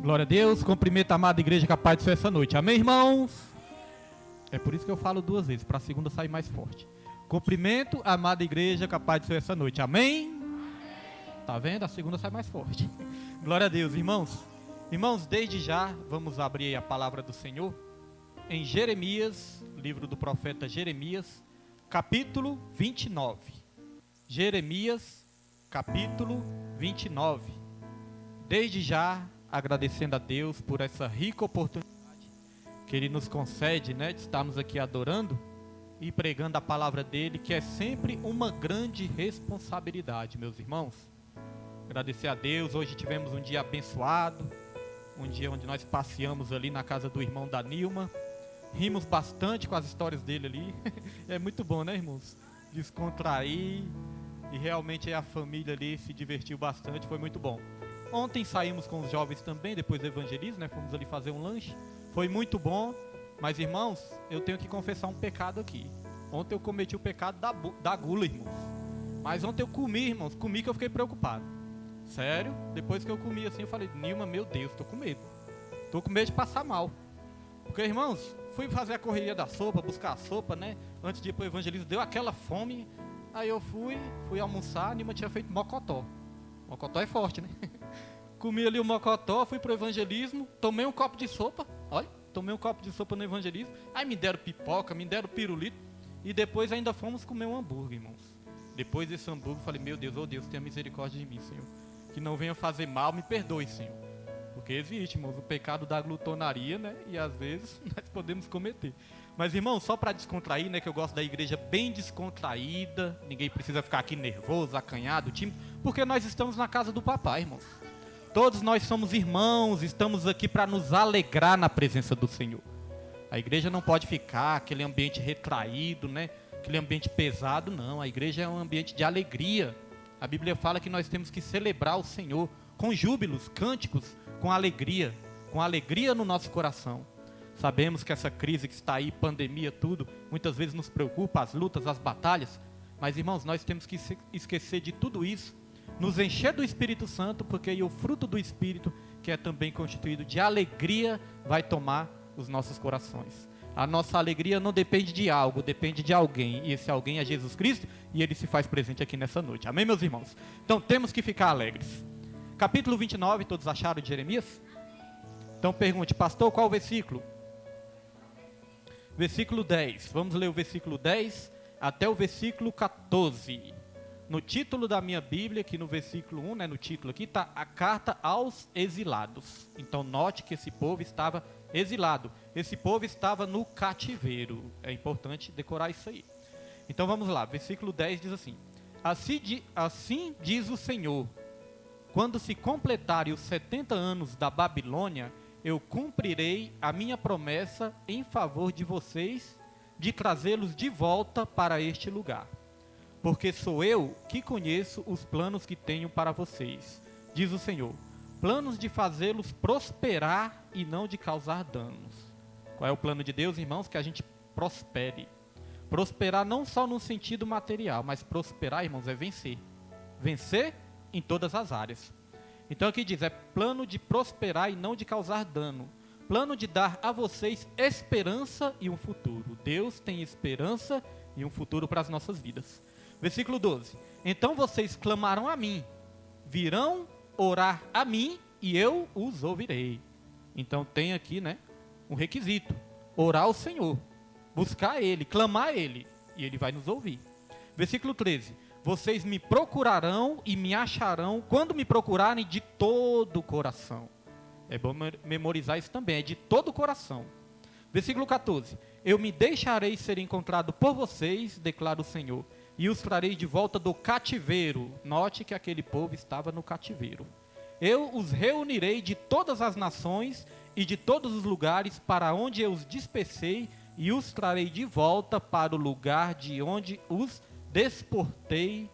Glória a Deus, cumprimento a amada igreja capaz de ser essa noite. Amém, irmãos? É por isso que eu falo duas vezes, para a segunda sair mais forte. Cumprimento a amada igreja capaz de ser essa noite. Amém? Tá vendo? A segunda sai mais forte. Glória a Deus, irmãos. Irmãos, desde já, vamos abrir a palavra do Senhor em Jeremias, livro do profeta Jeremias, capítulo 29. Jeremias, capítulo 29. Desde já, agradecendo a Deus por essa rica oportunidade que Ele nos concede, né, de estarmos aqui adorando e pregando a palavra dEle, que é sempre uma grande responsabilidade, meus irmãos. Agradecer a Deus, hoje tivemos um dia abençoado, um dia onde nós passeamos ali na casa do irmão da Nilma, rimos bastante com as histórias dele ali, é muito bom, né, irmãos? Descontrair, e realmente a família ali se divertiu bastante, foi muito bom. Ontem saímos com os jovens também, depois do evangelismo, né? Fomos ali fazer um lanche. Foi muito bom. Mas, irmãos, eu tenho que confessar um pecado aqui. Ontem eu cometi o pecado da gula, irmãos. Mas ontem eu comi, irmãos. Comi que eu fiquei preocupado. Sério. Depois que eu comi assim, eu falei, Nilma, meu Deus, tô com medo. Tô com medo de passar mal. Porque, irmãos, fui fazer a correria da sopa, buscar a sopa, né? Antes de ir pro evangelismo, deu aquela fome. Aí eu fui almoçar, a Nilma tinha feito mocotó. Mocotó é forte, né? Comi ali o mocotó, fui pro evangelismo, tomei um copo de sopa, olha, tomei um copo de sopa no evangelismo, aí me deram pipoca, me deram pirulito, e depois ainda fomos comer um hambúrguer, irmãos. Depois desse hambúrguer, falei, meu Deus, oh Deus, tenha misericórdia de mim, Senhor, que não venha fazer mal, me perdoe, Senhor, porque existe, irmãos, o pecado da glutonaria, né, e às vezes nós podemos cometer. Mas, irmãos, só para descontrair, né, que eu gosto da igreja bem descontraída, ninguém precisa ficar aqui nervoso, acanhado, tímido, porque nós estamos na casa do papai, irmãos. Todos nós somos irmãos, estamos aqui para nos alegrar na presença do Senhor. A igreja não pode ficar aquele ambiente retraído, né? Aquele ambiente pesado, não. A igreja é um ambiente de alegria. A Bíblia fala que nós temos que celebrar o Senhor com júbilos, cânticos, com alegria no nosso coração. Sabemos que essa crise que está aí, pandemia, tudo, muitas vezes nos preocupa, as lutas, as batalhas. Mas, irmãos, nós temos que esquecer de tudo isso, nos encher do Espírito Santo, porque aí o fruto do Espírito, que é também constituído de alegria, vai tomar os nossos corações. A nossa alegria não depende de algo, depende de alguém, e esse alguém é Jesus Cristo, e Ele se faz presente aqui nessa noite. Amém, meus irmãos? Então temos que ficar alegres. Capítulo 29, todos acharam de Jeremias? Então pergunte, pastor, qual o versículo? Versículo 10, vamos ler o versículo 10 até o versículo 14. No título da minha Bíblia, aqui no versículo 1, né, no título aqui, está a carta aos exilados. Então note que esse povo estava exilado. Esse povo estava no cativeiro. É importante decorar isso aí. Então vamos lá, versículo 10 diz assim. Assim diz o Senhor, quando se completarem os 70 anos da Babilônia, eu cumprirei a minha promessa em favor de vocês, de trazê-los de volta para este lugar. Porque sou eu que conheço os planos que tenho para vocês, diz o Senhor. Planos de fazê-los prosperar e não de causar danos. Qual é o plano de Deus, irmãos? Que a gente prospere. Prosperar não só no sentido material, mas prosperar, irmãos, é vencer. Vencer em todas as áreas. Então aqui diz, é plano de prosperar e não de causar dano. Plano de dar a vocês esperança e um futuro. Deus tem esperança e um futuro para as nossas vidas. Versículo 12. Então vocês clamarão a mim, virão orar a mim e eu os ouvirei. Então tem aqui, né, um requisito. Orar ao Senhor, buscar Ele, clamar a Ele e Ele vai nos ouvir. Versículo 13. Vocês me procurarão e me acharão quando me procurarem de todo o coração. É bom memorizar isso também, é de todo o coração. Versículo 14. Eu me deixarei ser encontrado por vocês, declara o Senhor, e os trarei de volta do cativeiro. Note que aquele povo estava no cativeiro. Eu os reunirei de todas as nações e de todos os lugares para onde eu os dispersei e os trarei de volta para o lugar de onde os deportei,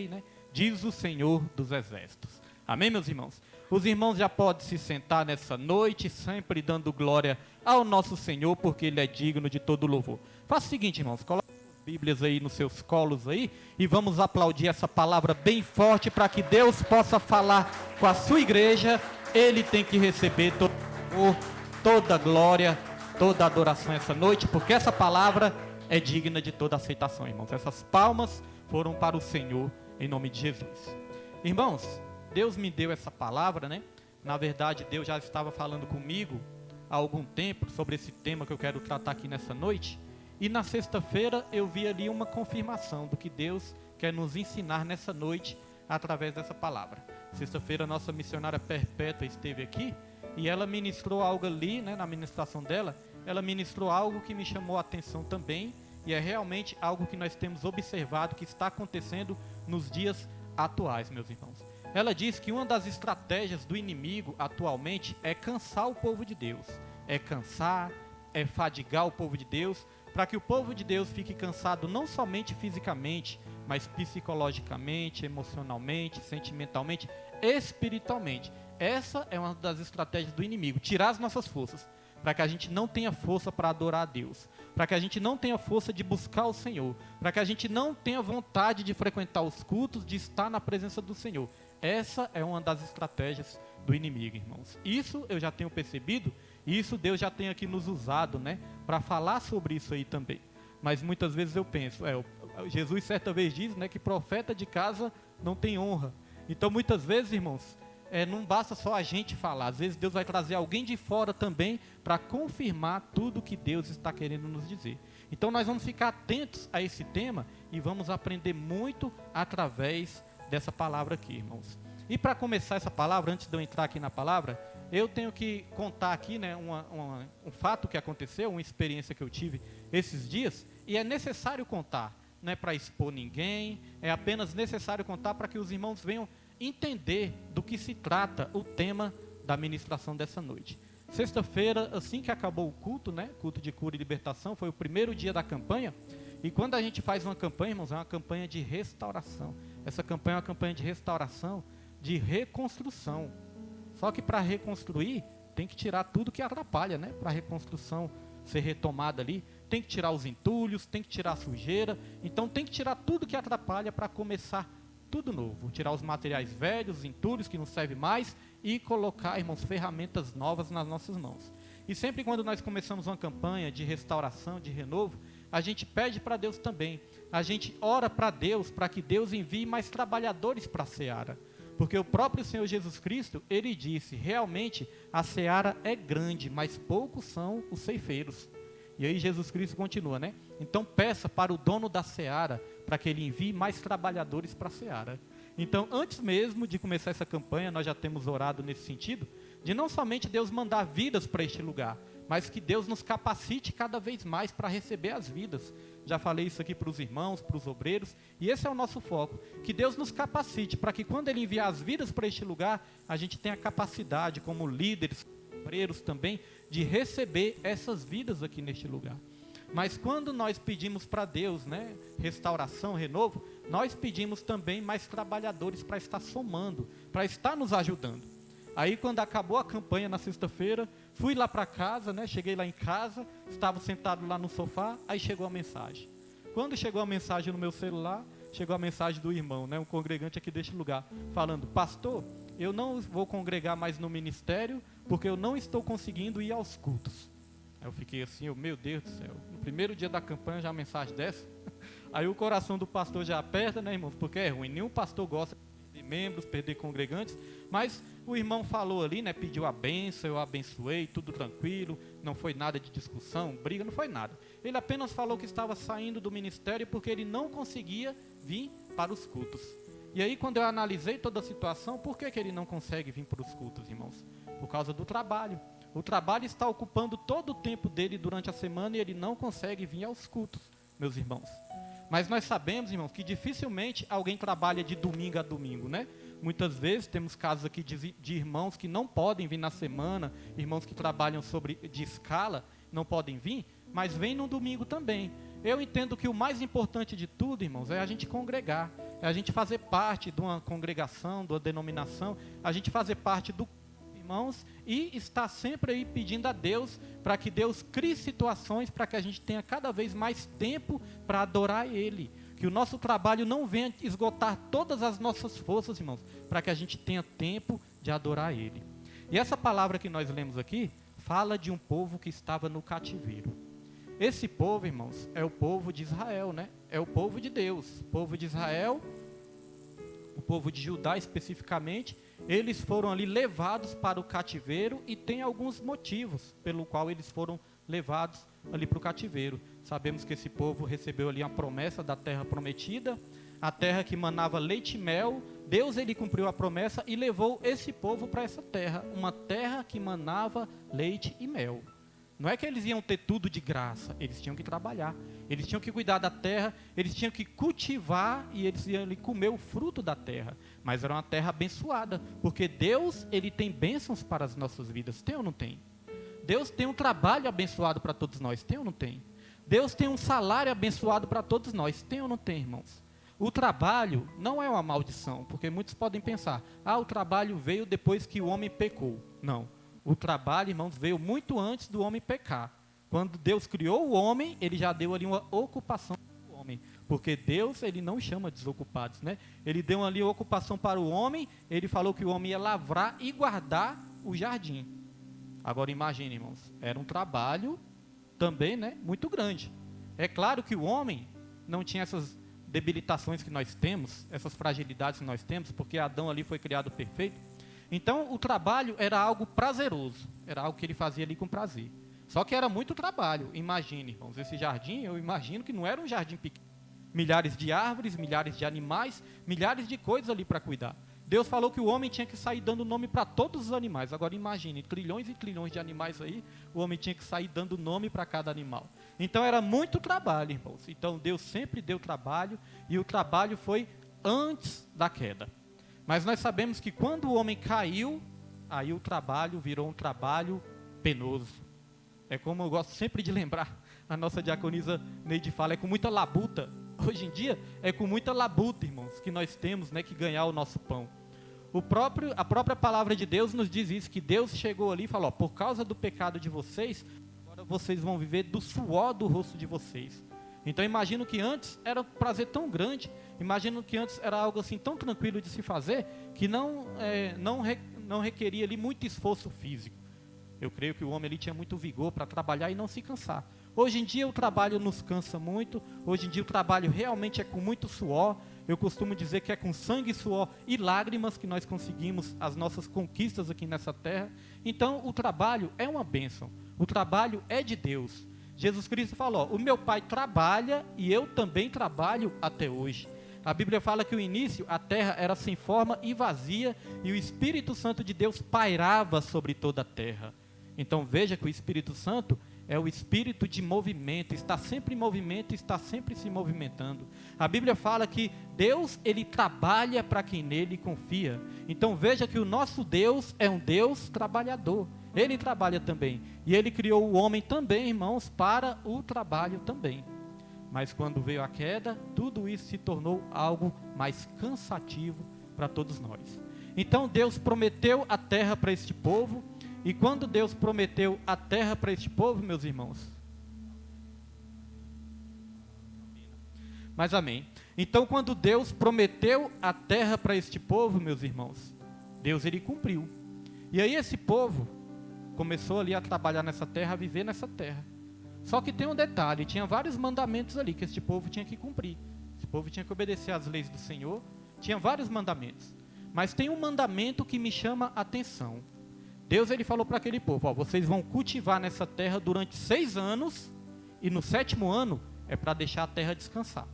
né? Diz o Senhor dos Exércitos. Amém, meus irmãos? Os irmãos já podem se sentar nessa noite, sempre dando glória ao nosso Senhor, porque Ele é digno de todo louvor. Faça o seguinte, irmãos, coloque Bíblias aí nos seus colos aí e vamos aplaudir essa palavra bem forte para que Deus possa falar com a sua igreja Ele tem que receber todo amor, toda glória, toda adoração essa noite, porque essa palavra é digna de toda aceitação, irmãos. Essas palmas foram para o Senhor, em nome de Jesus. Irmãos, Deus me deu essa palavra, né? Na verdade, Deus já estava falando comigo há algum tempo sobre esse tema que eu quero tratar aqui nessa noite. E na sexta-feira eu vi ali uma confirmação do que Deus quer nos ensinar nessa noite através dessa palavra. Sexta-feira nossa missionária Perpétua esteve aqui e ela ministrou algo ali, né, na ministração dela. Ela ministrou algo que me chamou a atenção também, e é realmente algo que nós temos observado que está acontecendo nos dias atuais, meus irmãos. Ela diz que uma das estratégias do inimigo atualmente é cansar o povo de Deus, é cansar, é fadigar o povo de Deus, para que o povo de Deus fique cansado não somente fisicamente, mas psicologicamente, emocionalmente, sentimentalmente, espiritualmente. Essa é uma das estratégias do inimigo, tirar as nossas forças, para que a gente não tenha força para adorar a Deus, para que a gente não tenha força de buscar o Senhor, para que a gente não tenha vontade de frequentar os cultos, de estar na presença do Senhor. Essa é uma das estratégias do inimigo, irmãos. Isso eu já tenho percebido, e isso Deus já tem aqui nos usado, né, para falar sobre isso aí também. Mas muitas vezes eu penso, Jesus certa vez diz, né, que profeta de casa não tem honra. Então muitas vezes, irmãos, não basta só a gente falar, às vezes Deus vai trazer alguém de fora também para confirmar tudo que Deus está querendo nos dizer. Então nós vamos ficar atentos a esse tema e vamos aprender muito através dessa palavra aqui, irmãos. E para começar essa palavra, antes de eu entrar aqui na palavra, eu tenho que contar aqui, né, um fato que aconteceu, uma experiência que eu tive esses dias, e é necessário contar, não é para expor ninguém, é apenas necessário contar para que os irmãos venham entender do que se trata o tema da ministração dessa noite. Sexta-feira, assim que acabou o culto, né, culto de cura e libertação, foi o primeiro dia da campanha, e quando a gente faz uma campanha, irmãos, é uma campanha de restauração. Essa campanha é uma campanha de restauração, de reconstrução. Só que para reconstruir, tem que tirar tudo que atrapalha, né? Para a reconstrução ser retomada ali, tem que tirar os entulhos, tem que tirar a sujeira. Então tem que tirar tudo que atrapalha para começar tudo novo. Tirar os materiais velhos, os entulhos que não servem mais e colocar, irmãos, ferramentas novas nas nossas mãos. E sempre quando nós começamos uma campanha de restauração, de renovo, a gente pede para Deus também. A gente ora para Deus, para que Deus envie mais trabalhadores para a seara. Porque o próprio Senhor Jesus Cristo, Ele disse, realmente a seara é grande, mas poucos são os ceifeiros. E aí Jesus Cristo continua, né? Então peça para o dono da seara, para que Ele envie mais trabalhadores para a seara. Então, antes mesmo de começar essa campanha, nós já temos orado nesse sentido, de não somente Deus mandar vidas para este lugar, mas que Deus nos capacite cada vez mais para receber as vidas. Já falei isso aqui para os irmãos, para os obreiros, e esse é o nosso foco, que Deus nos capacite, para que quando Ele enviar as vidas para este lugar, a gente tenha capacidade, como líderes, obreiros também, de receber essas vidas aqui neste lugar. Mas quando nós pedimos para Deus, né, restauração, renovo, nós pedimos também mais trabalhadores para estar somando, para estar nos ajudando. Aí quando acabou a campanha na sexta-feira, fui lá para casa, né? Cheguei lá em casa, estava sentado lá no sofá, aí chegou a mensagem. Quando chegou a mensagem no meu celular, chegou a mensagem do irmão, né? Um congregante aqui deste lugar, falando, pastor, eu não vou congregar mais no ministério, porque eu não estou conseguindo ir aos cultos. Aí eu fiquei assim, meu Deus do céu, no primeiro dia da campanha já uma mensagem dessa? Aí o coração do pastor já aperta, né, irmãos? Porque é ruim, nenhum pastor gosta de perder membros, perder congregantes, mas o irmão falou ali, né, pediu a bênção, eu abençoei, tudo tranquilo, não foi nada de discussão, briga, não foi nada. Ele apenas falou que estava saindo do ministério porque ele não conseguia vir para os cultos. E aí quando eu analisei toda a situação, por que ele não consegue vir para os cultos, irmãos? Por causa do trabalho. O trabalho está ocupando todo o tempo dele durante a semana e ele não consegue vir aos cultos, meus irmãos. Mas nós sabemos, irmãos, que dificilmente alguém trabalha de domingo a domingo, né? Muitas vezes temos casos aqui de irmãos que não podem vir na semana, irmãos que trabalham de escala, não podem vir, mas vêm no domingo também. Eu entendo que o mais importante de tudo, irmãos, é a gente congregar, é a gente fazer parte de uma congregação, de uma denominação, a gente fazer parte do irmãos e estar sempre aí pedindo a Deus para que Deus crie situações para que a gente tenha cada vez mais tempo para adorar Ele. Que o nosso trabalho não venha esgotar todas as nossas forças, irmãos, para que a gente tenha tempo de adorar Ele. E essa palavra que nós lemos aqui fala de um povo que estava no cativeiro. Esse povo, irmãos, é o povo de Israel, né? É o povo de Deus. O povo de Israel, o povo de Judá especificamente, eles foram ali levados para o cativeiro e tem alguns motivos pelo qual eles foram levados ali para o cativeiro. Sabemos que esse povo recebeu ali uma promessa da terra prometida, a terra que manava leite e mel. Deus, ele cumpriu a promessa e levou esse povo para essa terra, uma terra que manava leite e mel. Não é que eles iam ter tudo de graça, eles tinham que trabalhar, eles tinham que cuidar da terra, eles tinham que cultivar e eles iam ali comer o fruto da terra. Mas era uma terra abençoada, porque Deus, ele tem bênçãos para as nossas vidas, tem ou não tem? Deus tem um trabalho abençoado para todos nós, tem ou não tem? Deus tem um salário abençoado para todos nós, tem ou não tem, irmãos? O trabalho não é uma maldição, porque muitos podem pensar, o trabalho veio depois que o homem pecou. Não, o trabalho, irmãos, veio muito antes do homem pecar. Quando Deus criou o homem, ele já deu ali uma ocupação para o homem, porque Deus, ele não chama desocupados, né? Ele deu ali uma ocupação para o homem, ele falou que o homem ia lavrar e guardar o jardim. Agora imagine, irmãos, era um trabalho também, né, muito grande. É claro que o homem não tinha essas debilitações que nós temos, essas fragilidades que nós temos, porque Adão ali foi criado perfeito. Então o trabalho era algo prazeroso, era algo que ele fazia ali com prazer. Só que era muito trabalho. Imagine, irmãos, esse jardim, eu imagino que não era um jardim pequeno. Milhares de árvores, milhares de animais, milhares de coisas ali para cuidar. Deus falou que o homem tinha que sair dando nome para todos os animais. Agora imagine, trilhões e trilhões de animais aí, o homem tinha que sair dando nome para cada animal. Então era muito trabalho, irmãos. Então Deus sempre deu trabalho, e o trabalho foi antes da queda. Mas nós sabemos que quando o homem caiu, aí o trabalho virou um trabalho penoso. É como eu gosto sempre de lembrar, a nossa diaconisa Neide fala, é com muita labuta. Hoje em dia, é com muita labuta, irmãos, que nós temos, né, que ganhar o nosso pão. A própria palavra de Deus nos diz isso, que Deus chegou ali e falou, por causa do pecado de vocês, agora vocês vão viver do suor do rosto de vocês. Então imagino que antes era um prazer tão grande, imagino que antes era algo assim tão tranquilo de se fazer, que não requeria ali muito esforço físico. Eu creio que o homem ali tinha muito vigor para trabalhar e não se cansar. Hoje em dia o trabalho nos cansa muito, hoje em dia o trabalho realmente é com muito suor. Eu costumo dizer que é com sangue, suor e lágrimas que nós conseguimos as nossas conquistas aqui nessa terra. Então o trabalho é uma bênção, o trabalho é de Deus. Jesus Cristo falou, o meu Pai trabalha e eu também trabalho até hoje. A Bíblia fala que no início a terra era sem forma e vazia, e o Espírito Santo de Deus pairava sobre toda a terra. Então veja que o Espírito Santo é o espírito de movimento, está sempre em movimento, está sempre se movimentando. A Bíblia fala que Deus, ele trabalha para quem nele confia. Então veja que o nosso Deus é um Deus trabalhador. Ele trabalha também. E ele criou o homem também, irmãos, para o trabalho também. Mas quando veio a queda, tudo isso se tornou algo mais cansativo para todos nós. Então Deus prometeu a terra para este povo. E quando Deus prometeu a terra para este povo, meus irmãos, mas amém. Então quando Deus prometeu a terra para este povo, meus irmãos, Deus, ele cumpriu. E aí esse povo começou ali a trabalhar nessa terra, a viver nessa terra. Só que tem um detalhe, tinha vários mandamentos ali que este povo tinha que cumprir. Esse povo tinha que obedecer às leis do Senhor, tinha vários mandamentos. Mas tem um mandamento que me chama a atenção. Deus, ele falou para aquele povo, vocês vão cultivar nessa terra durante 6 anos, e no 7º ano é para deixar a terra descansar.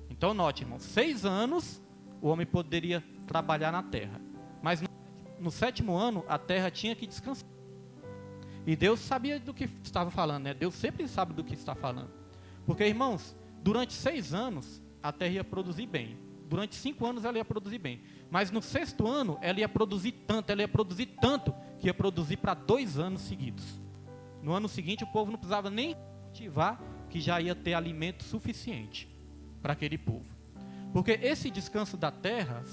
Então note, irmão, 6 anos o homem poderia trabalhar na terra, mas no 7º ano a terra tinha que descansar. E Deus sabia do que estava falando, né? Deus sempre sabe do que está falando. Porque, irmãos, durante 6 anos a terra ia produzir bem. Durante 5 anos ela ia produzir bem. Mas no 6º ano ela ia produzir tanto, que ia produzir para 2 anos seguidos. No ano seguinte o povo não precisava nem cultivar, que já ia ter alimento suficiente para aquele povo. Porque esse descanso da terra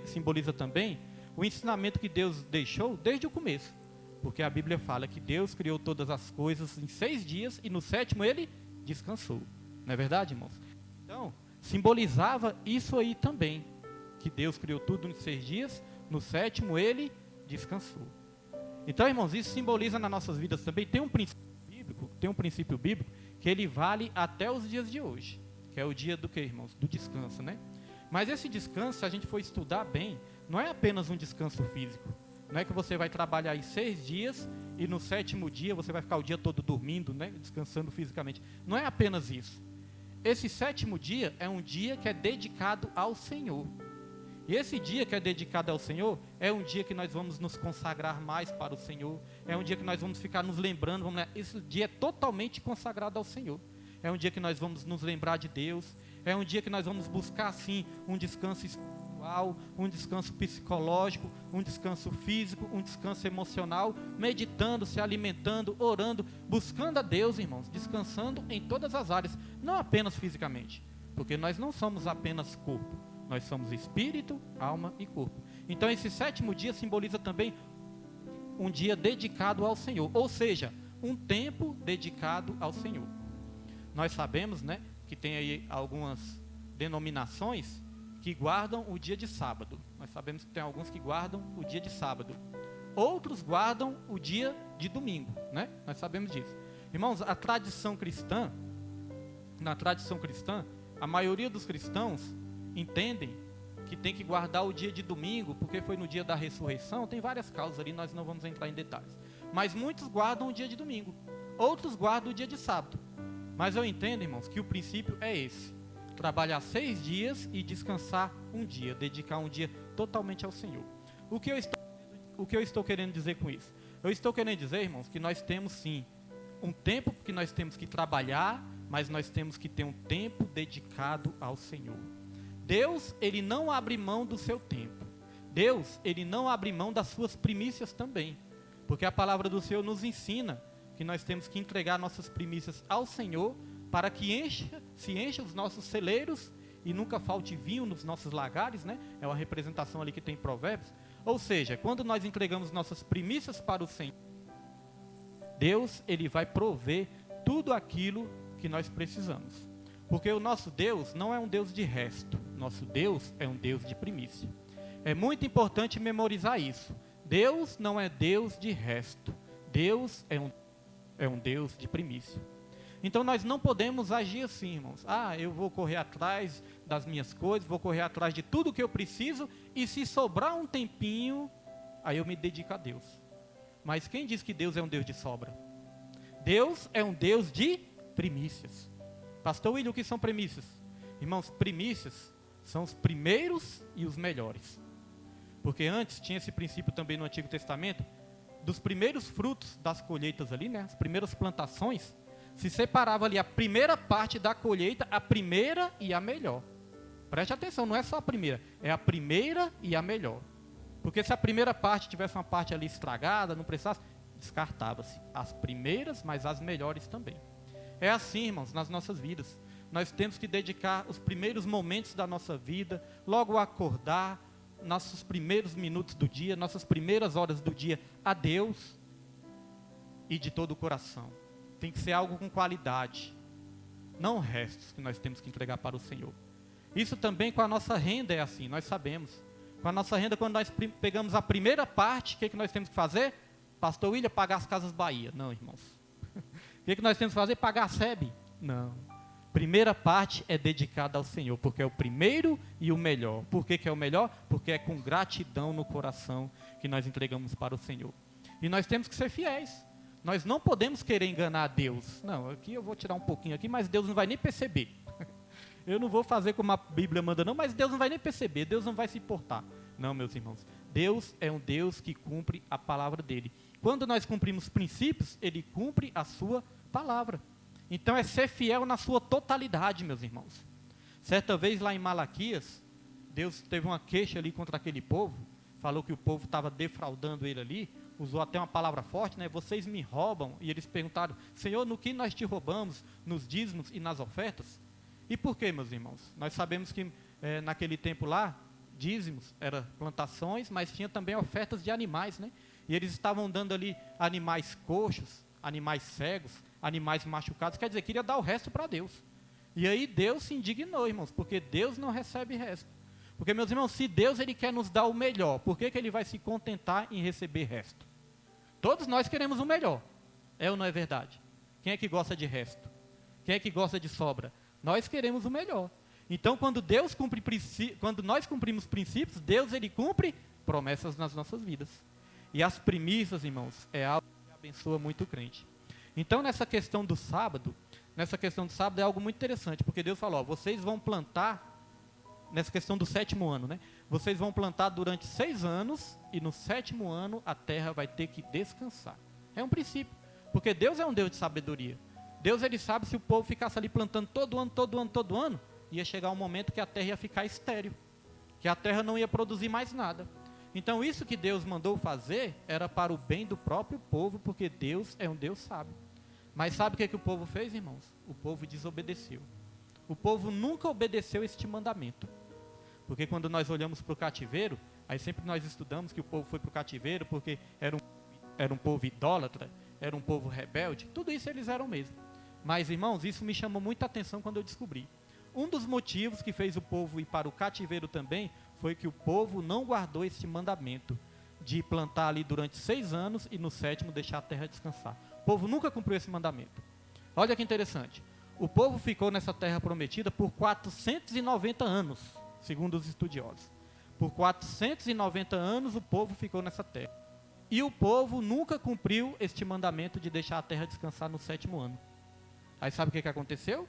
simboliza também o ensinamento que Deus deixou desde o começo. Porque a Bíblia fala que Deus criou todas as coisas em 6 dias e no 7º ele descansou. Não é verdade, irmãos? Então, simbolizava isso aí também, que Deus criou tudo em 6 dias, no 7º ele descansou. Então, irmãos, isso simboliza nas nossas vidas também, tem um princípio bíblico que ele vale até os dias de hoje, que é o dia do quê, irmãos? Do descanso, né? Mas esse descanso, se a gente for estudar bem, não é apenas um descanso físico. Não é que você vai trabalhar aí 6 dias e no 7º dia você vai ficar o dia todo dormindo, né? Descansando fisicamente. Não é apenas isso. Esse 7º dia é um dia que é dedicado ao Senhor. E esse dia que é dedicado ao Senhor, é um dia que nós vamos nos consagrar mais para o Senhor. É um dia que nós vamos ficar nos lembrando, esse dia é totalmente consagrado ao Senhor. É um dia que nós vamos nos lembrar de Deus. É um dia que nós vamos buscar, sim, um descanso espiritual, um descanso psicológico, um descanso físico, um descanso emocional, meditando, se alimentando, orando, buscando a Deus, irmãos, descansando em todas as áreas, não apenas fisicamente, porque nós não somos apenas corpo, nós somos espírito, alma e corpo. Então esse 7º dia simboliza também um dia dedicado ao Senhor, ou seja, um tempo dedicado ao Senhor. Nós sabemos, né, que tem aí algumas denominações que guardam o dia de sábado. Nós sabemos que tem alguns que guardam o dia de sábado. Outros guardam o dia de domingo, né? Nós sabemos disso. Irmãos, na tradição cristã, a maioria dos cristãos entendem que tem que guardar o dia de domingo, porque foi no dia da ressurreição. Tem várias causas ali, nós não vamos entrar em detalhes. Mas muitos guardam o dia de domingo. Outros guardam o dia de sábado. Mas eu entendo, irmãos, que o princípio é esse: trabalhar 6 dias e descansar um dia, dedicar um dia totalmente ao Senhor. O que eu estou querendo dizer com isso? Eu estou querendo dizer, irmãos, que nós temos sim um tempo que nós temos que trabalhar, mas nós temos que ter um tempo dedicado ao Senhor. Deus, ele não abre mão do seu tempo. Deus, ele não abre mão das suas primícias também, porque a palavra do Senhor nos ensina que nós temos que entregar nossas primícias ao Senhor para que se encha os nossos celeiros e nunca falte vinho nos nossos lagares, né? É uma representação ali que tem em Provérbios. Ou seja, quando nós entregamos nossas primícias para o Senhor, Deus, ele vai prover tudo aquilo que nós precisamos. Porque o nosso Deus não é um Deus de resto, nosso Deus é um Deus de primícia. É muito importante memorizar isso. Deus não é Deus de resto, Deus é um Deus de primícia. Então nós não podemos agir assim, irmãos. Eu vou correr atrás das minhas coisas, vou correr atrás de tudo que eu preciso, e se sobrar um tempinho, aí eu me dedico a Deus. Mas quem diz que Deus é um Deus de sobra? Deus é um Deus de primícias. Pastor William, o que são primícias? Irmãos, primícias são os primeiros e os melhores. Porque antes tinha esse princípio também no Antigo Testamento, dos primeiros frutos das colheitas ali, né? As primeiras plantações, se separava ali a primeira parte da colheita, a primeira e a melhor. Preste atenção, não é só a primeira, é a primeira e a melhor. Porque se a primeira parte tivesse uma parte ali estragada, não precisasse, descartava-se as primeiras, mas as melhores também. É assim, irmãos, nas nossas vidas. Nós temos que dedicar os primeiros momentos da nossa vida, logo ao acordar, nossos primeiros minutos do dia, nossas primeiras horas do dia a Deus e de todo o coração. Tem que ser algo com qualidade, não restos que nós temos que entregar para o Senhor. Isso também com a nossa renda é assim, nós sabemos. Com a nossa renda, quando nós pegamos a primeira parte, o que nós temos que fazer? Pastor William, pagar as Casas Bahia. Não, irmãos. O que nós temos que fazer? Pagar a SEB? Não. Primeira parte é dedicada ao Senhor, porque é o primeiro e o melhor. Por que é o melhor? Porque é com gratidão no coração que nós entregamos para o Senhor. E nós temos que ser fiéis. Nós não podemos querer enganar a Deus. Não, aqui eu vou tirar um pouquinho aqui, mas Deus não vai nem perceber. Eu não vou fazer como a Bíblia manda não, mas Deus não vai nem perceber, Deus não vai se importar. Não, meus irmãos, Deus é um Deus que cumpre a palavra dele. Quando nós cumprimos princípios, ele cumpre a sua palavra. Então é ser fiel na sua totalidade, meus irmãos. Certa vez lá em Malaquias, Deus teve uma queixa ali contra aquele povo, falou que o povo estava defraudando ele ali, usou até uma palavra forte, né? Vocês me roubam. E eles perguntaram, Senhor, no que nós te roubamos? Nos dízimos e nas ofertas? E por quê, meus irmãos? Nós sabemos que naquele tempo lá, dízimos eram plantações, mas tinha também ofertas de animais, né? E eles estavam dando ali animais coxos, animais cegos, animais machucados, quer dizer, queria dar o resto para Deus. E aí Deus se indignou, irmãos, porque Deus não recebe resto. Porque, meus irmãos, se Deus ele quer nos dar o melhor, por que ele vai se contentar em receber resto? Todos nós queremos o melhor. É ou não é verdade? Quem é que gosta de resto? Quem é que gosta de sobra? Nós queremos o melhor. Então, quando nós cumprimos princípios, Deus ele cumpre promessas nas nossas vidas. E as primícias, irmãos, é algo que abençoa muito o crente. Então, nessa questão do sábado é algo muito interessante, porque Deus falou, ó, vocês vão plantar, nessa questão do 7º ano, né? Vocês vão plantar durante 6 anos, e no 7º ano a terra vai ter que descansar. É um princípio, porque Deus é um Deus de sabedoria. Deus ele sabe se o povo ficasse ali plantando todo ano, ia chegar um momento que a terra ia ficar estéril, que a terra não ia produzir mais nada. Então isso que Deus mandou fazer era para o bem do próprio povo, porque Deus é um Deus sábio. Mas sabe o que o povo fez, irmãos? O povo desobedeceu. O povo nunca obedeceu este mandamento. Porque quando nós olhamos para o cativeiro, aí sempre nós estudamos que o povo foi para o cativeiro porque era um povo idólatra, era um povo rebelde, tudo isso eles eram mesmo. Mas, irmãos, isso me chamou muita atenção quando eu descobri. Um dos motivos que fez o povo ir para o cativeiro também foi que o povo não guardou este mandamento de plantar ali durante 6 anos e no 7º deixar a terra descansar. O povo nunca cumpriu esse mandamento. Olha que interessante. O povo ficou nessa terra prometida por 490 anos, segundo os estudiosos. Por 490 anos o povo ficou nessa terra. E o povo nunca cumpriu este mandamento de deixar a terra descansar no 7º ano. Aí sabe o que aconteceu?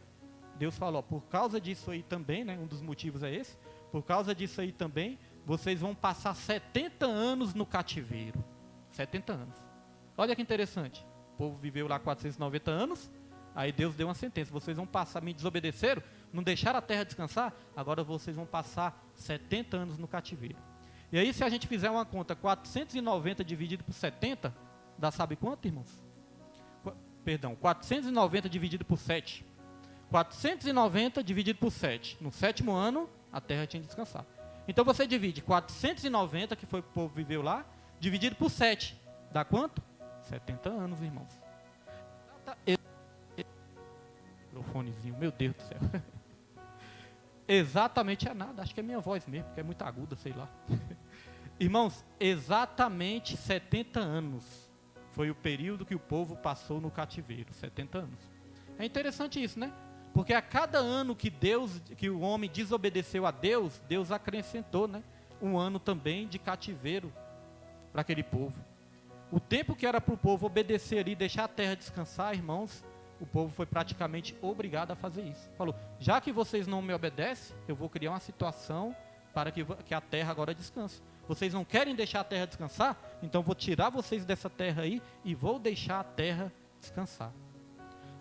Deus falou, por causa disso aí também, né, um dos motivos é esse, por causa disso aí também, vocês vão passar 70 anos no cativeiro. 70 anos. Olha que interessante. O povo viveu lá 490 anos, aí Deus deu uma sentença, vocês vão passar, me desobedeceram, não deixaram a terra descansar, agora vocês vão passar 70 anos no cativeiro. E aí se a gente fizer uma conta, 490 dividido por 70, dá sabe quanto, irmãos? 490 dividido por 7. 490 dividido por 7. No 7º ano, a terra tinha de descansar. Então você divide 490, que foi o povo viveu lá, dividido por 7. Dá quanto? 70 anos, irmãos. Microfonezinho, meu Deus do céu. Exatamente é nada, acho que é minha voz mesmo, porque é muito aguda, sei lá. Irmãos, exatamente 70 anos foi o período que o povo passou no cativeiro, 70 anos. É interessante isso, né? Porque a cada ano que o homem desobedeceu a Deus, Deus acrescentou, né, um ano também de cativeiro para aquele povo. O tempo que era para o povo obedecer ali, deixar a terra descansar, irmãos, o povo foi praticamente obrigado a fazer isso. Falou, já que vocês não me obedecem, eu vou criar uma situação para que a terra agora descanse. Vocês não querem deixar a terra descansar? Então vou tirar vocês dessa terra aí e vou deixar a terra descansar.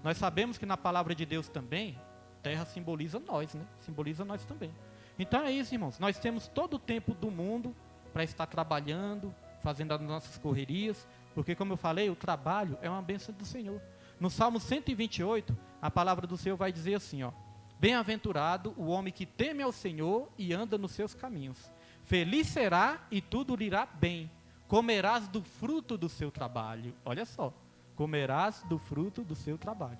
Nós sabemos que na palavra de Deus também, terra simboliza nós, né? Simboliza nós também. Então é isso, irmãos. Nós temos todo o tempo do mundo para estar trabalhando, fazendo as nossas correrias, porque como eu falei, o trabalho é uma bênção do Senhor. No Salmo 128, a palavra do Senhor vai dizer assim, ó: bem-aventurado o homem que teme ao Senhor e anda nos seus caminhos. Feliz será e tudo lhe irá bem. Comerás do fruto do seu trabalho. Olha só. Comerás do fruto do seu trabalho.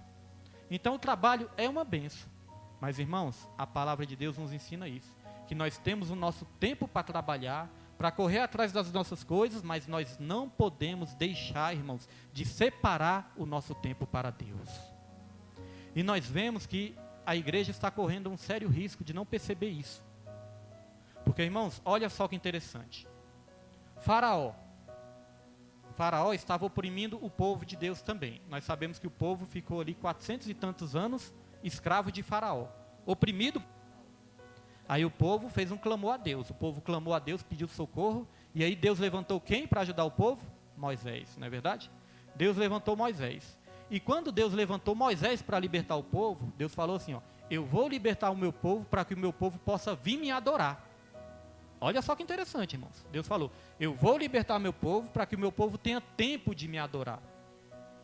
Então o trabalho é uma bênção. Mas irmãos, a palavra de Deus nos ensina isso. Que nós temos o nosso tempo para trabalhar, para correr atrás das nossas coisas, mas nós não podemos deixar, irmãos, de separar o nosso tempo para Deus. E nós vemos que a igreja está correndo um sério risco de não perceber isso. Porque, irmãos, olha só que interessante. Faraó estava oprimindo o povo de Deus também. Nós sabemos que o povo ficou ali 400 e tantos anos escravo de Faraó, oprimido. Aí o povo fez um clamor a Deus. O povo clamou a Deus, pediu socorro. E aí Deus levantou quem para ajudar o povo? Moisés, não é verdade? Deus levantou Moisés. E quando Deus levantou Moisés para libertar o povo, Deus falou assim, ó: eu vou libertar o meu povo para que o meu povo possa vir me adorar. Olha só que interessante, irmãos. Deus falou, eu vou libertar meu povo para que o meu povo tenha tempo de me adorar.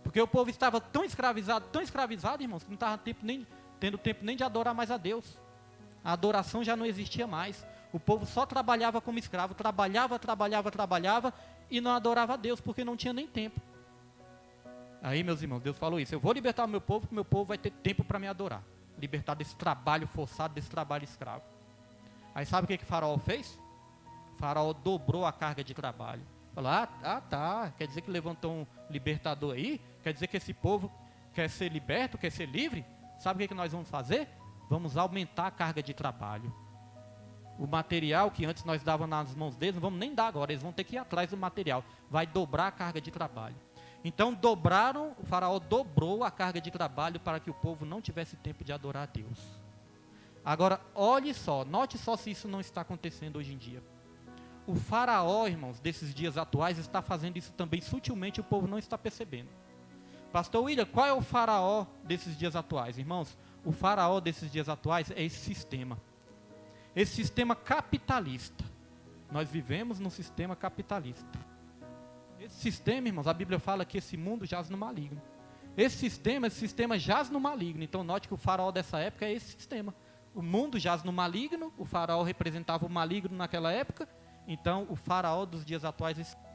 Porque o povo estava tão escravizado, irmãos, que não estava tendo tempo nem de adorar mais a Deus. A adoração já não existia mais. O povo só trabalhava como escravo, trabalhava e não adorava a Deus, porque não tinha nem tempo. Aí, meus irmãos, Deus falou isso, eu vou libertar o meu povo, porque o meu povo vai ter tempo para me adorar. Libertar desse trabalho forçado, desse trabalho escravo. Aí sabe o que o faraó fez? O faraó dobrou a carga de trabalho. Falou, tá, quer dizer que levantou um libertador aí? Quer dizer que esse povo quer ser liberto, quer ser livre? Sabe o que nós vamos fazer? Vamos aumentar a carga de trabalho. O material que antes nós dávamos nas mãos deles, não vamos nem dar agora, eles vão ter que ir atrás do material. Vai dobrar a carga de trabalho. Então o faraó dobrou a carga de trabalho para que o povo não tivesse tempo de adorar a Deus. Agora, olhe só, note só se isso não está acontecendo hoje em dia. O faraó, irmãos, desses dias atuais, está fazendo isso também sutilmente, o povo não está percebendo. Pastor William, qual é o faraó desses dias atuais? Irmãos, o faraó desses dias atuais é esse sistema. Esse sistema capitalista. Nós vivemos num sistema capitalista. Esse sistema, irmãos, a Bíblia fala que esse mundo jaz no maligno. Esse sistema jaz no maligno. Então note que o faraó dessa época é esse sistema. O mundo jaz no maligno, o faraó representava o maligno naquela época. Então o faraó dos dias atuais é esse sistema.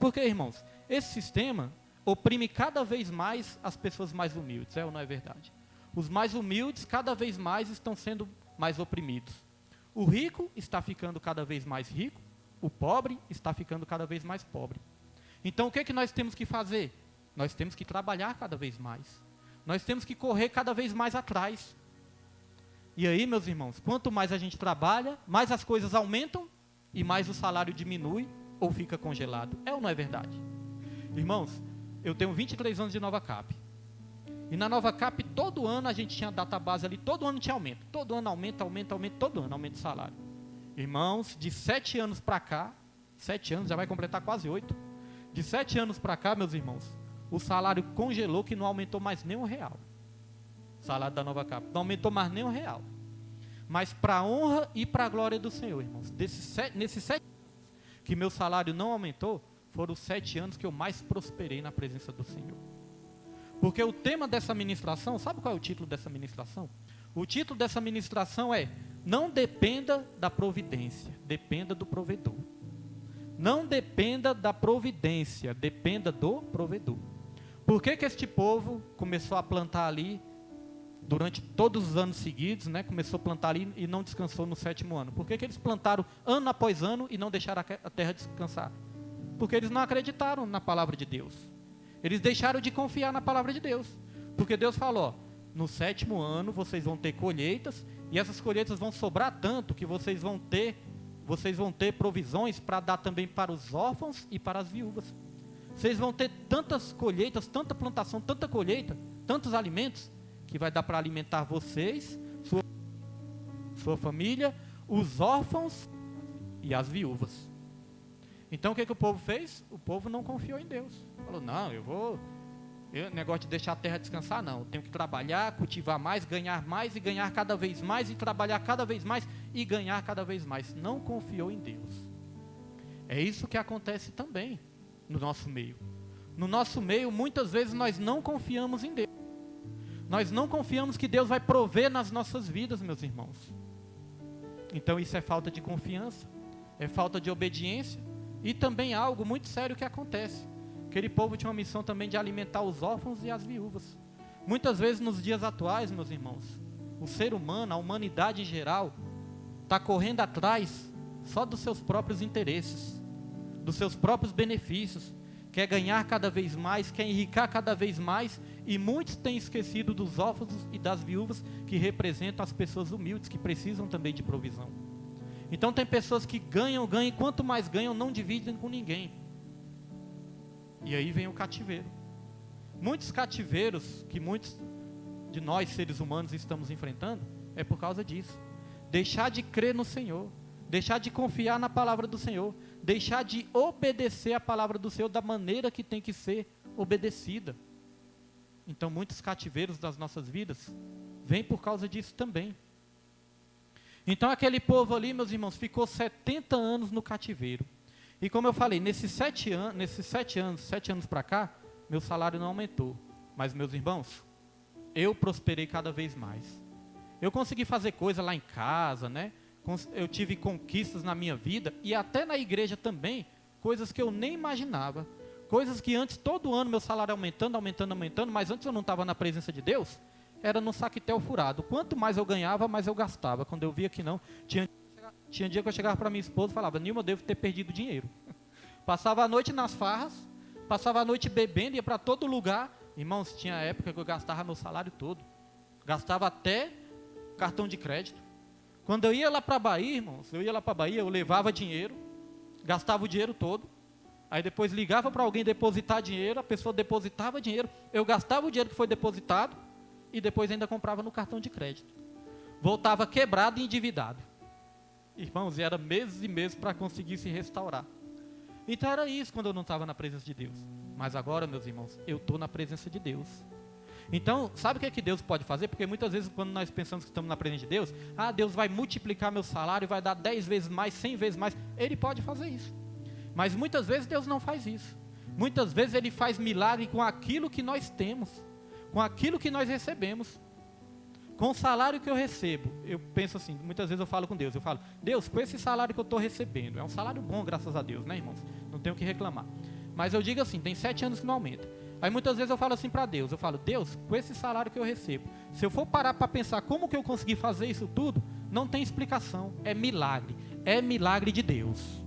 Por quê, irmãos? Esse sistema oprime cada vez mais as pessoas mais humildes, é ou não é verdade? Os mais humildes cada vez mais estão sendo mais oprimidos. O rico está ficando cada vez mais rico, o pobre está ficando cada vez mais pobre. Então o que nós temos que fazer? Nós temos que trabalhar cada vez mais. Nós temos que correr cada vez mais atrás. E aí, meus irmãos, quanto mais a gente trabalha, mais as coisas aumentam e mais o salário diminui ou fica congelado. É ou não é verdade? Irmãos, eu tenho 23 anos de Nova Cap. E na Nova Cap, todo ano a gente tinha database ali, todo ano tinha aumento. Todo ano aumenta, todo ano aumenta o salário. Irmãos, de 7 anos para cá, 7 anos, já vai completar quase 8. De 7 anos para cá, meus irmãos, o salário congelou que não aumentou mais nem R$1. O salário da Nova Cap não aumentou mais nem R$1. Mas para a honra e para a glória do Senhor, irmãos, nesses 7 anos que meu salário não aumentou, foram os 7 anos que eu mais prosperei na presença do Senhor. Porque o tema dessa ministração, sabe qual é o título dessa ministração? O título dessa ministração é: não dependa da providência, dependa do provedor. Não dependa da providência, dependa do provedor. Por que este povo começou a plantar ali durante todos os anos seguidos, né? Começou a plantar ali e não descansou no 7º ano? Por que eles plantaram ano após ano e não deixaram a terra descansar? Porque eles não acreditaram na palavra de Deus. Eles deixaram de confiar na palavra de Deus. Porque Deus falou, no 7º ano vocês vão ter colheitas, e essas colheitas vão sobrar tanto que vocês vão ter provisões para dar também para os órfãos e para as viúvas. Vocês vão ter tantas colheitas, tanta plantação, tanta colheita, tantos alimentos, que vai dar para alimentar vocês, sua família, os órfãos e as viúvas. Então o que o povo fez? O povo não confiou em Deus. Falou, não, negócio de deixar a terra descansar, não. Eu tenho que trabalhar, cultivar mais e ganhar cada vez mais, e trabalhar cada vez mais e ganhar cada vez mais. Não confiou em Deus. É isso que acontece também no nosso meio. No nosso meio, muitas vezes nós não confiamos em Deus. Nós não confiamos que Deus vai prover nas nossas vidas, meus irmãos. Então isso é falta de confiança, é falta de obediência, e também algo muito sério que acontece. Aquele povo tinha uma missão também de alimentar os órfãos e as viúvas. Muitas vezes nos dias atuais, meus irmãos, o ser humano, a humanidade em geral, está correndo atrás só dos seus próprios interesses, dos seus próprios benefícios, quer ganhar cada vez mais, quer enriquecer cada vez mais, e muitos têm esquecido dos órfãos e das viúvas, que representam as pessoas humildes, que precisam também de provisão. Então tem pessoas que ganham, e quanto mais ganham, não dividem com ninguém. E aí vem o cativeiro. Muitos cativeiros que muitos de nós, seres humanos, estamos enfrentando, é por causa disso. Deixar de crer no Senhor, deixar de confiar na palavra do Senhor, deixar de obedecer a palavra do Senhor da maneira que tem que ser obedecida. Então muitos cativeiros das nossas vidas vêm por causa disso também. Então aquele povo ali, meus irmãos, ficou 70 anos no cativeiro. E como eu falei, nesses 7 anos para cá, meu salário não aumentou. Mas, meus irmãos, eu prosperei cada vez mais. Eu consegui fazer coisa lá em casa, né? Eu tive conquistas na minha vida e até na igreja também, coisas que eu nem imaginava. Coisas que antes, todo ano, meu salário aumentando, mas antes eu não estava na presença de Deus, era no saquetel furado. Quanto mais eu ganhava, mais eu gastava. Quando eu via que não, tinha Tinha dia que eu chegava para minha esposa e falava, Nilma, eu devo ter perdido dinheiro. Passava a noite nas farras, passava a noite bebendo, ia para todo lugar. Irmãos, tinha época que eu gastava meu salário todo. Gastava até cartão de crédito. Quando eu ia lá para a Bahia, irmãos, eu levava dinheiro, gastava o dinheiro todo. Aí depois ligava para alguém depositar dinheiro, a pessoa depositava dinheiro, eu gastava o dinheiro que foi depositado e depois ainda comprava no cartão de crédito. Voltava quebrado e endividado. Irmãos, era meses e meses para conseguir se restaurar. Então era isso quando eu não estava na presença de Deus. Mas agora, meus irmãos, eu estou na presença de Deus. Então, sabe o que é que Deus pode fazer? Porque muitas vezes quando nós pensamos que estamos na presença de Deus, Deus vai multiplicar meu salário, vai dar 10 vezes mais, 100 vezes mais. Ele pode fazer isso. Mas muitas vezes Deus não faz isso. Muitas vezes Ele faz milagre com aquilo que nós temos, com aquilo que nós recebemos. Com o salário que eu recebo, eu penso assim, muitas vezes eu falo com Deus, eu falo, Deus, com esse salário que eu estou recebendo, é um salário bom, graças a Deus, né, irmãos? Não tenho o que reclamar. Mas eu digo assim, tem 7 anos que não aumenta. Aí muitas vezes eu falo assim para Deus, eu falo, Deus, com esse salário que eu recebo, se eu for parar para pensar como que eu consegui fazer isso tudo, não tem explicação, é milagre de Deus.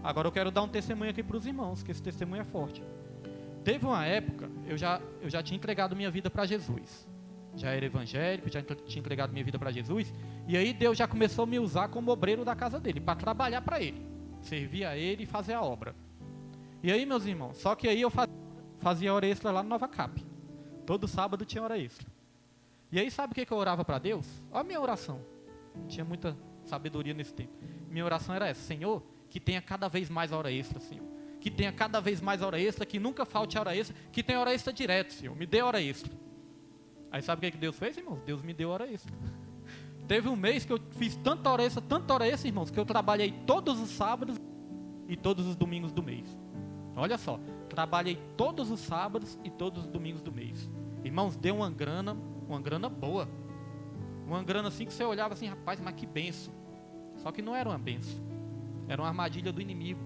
Agora eu quero dar um testemunho aqui para os irmãos, que esse testemunho é forte. Teve uma época, eu já tinha entregado minha vida para Jesus. Já era evangélico, já tinha entregado minha vida para Jesus. E aí Deus já começou a me usar como obreiro da casa dele, para trabalhar para ele, servir a ele e fazer a obra. E aí, meus irmãos, só que aí eu fazia hora extra lá no Nova Cap. Todo sábado tinha hora extra. E aí sabe o que eu orava para Deus? Olha a minha oração. Tinha muita sabedoria nesse tempo. Minha oração era essa: Senhor, que tenha cada vez mais hora extra, Senhor. Que tenha cada vez mais hora extra, que nunca falte hora extra, que tenha hora extra direto, Senhor. Me dê hora extra. Aí sabe o que Deus fez, irmãos? Deus me deu hora extra. Teve um mês que eu fiz tanta hora extra, irmãos, que eu trabalhei todos os sábados e todos os domingos do mês. Olha só, trabalhei todos os sábados e todos os domingos do mês. Irmãos, deu uma grana boa. Uma grana assim que você olhava assim, rapaz, mas que benção. Só que não era uma benção. Era uma armadilha do inimigo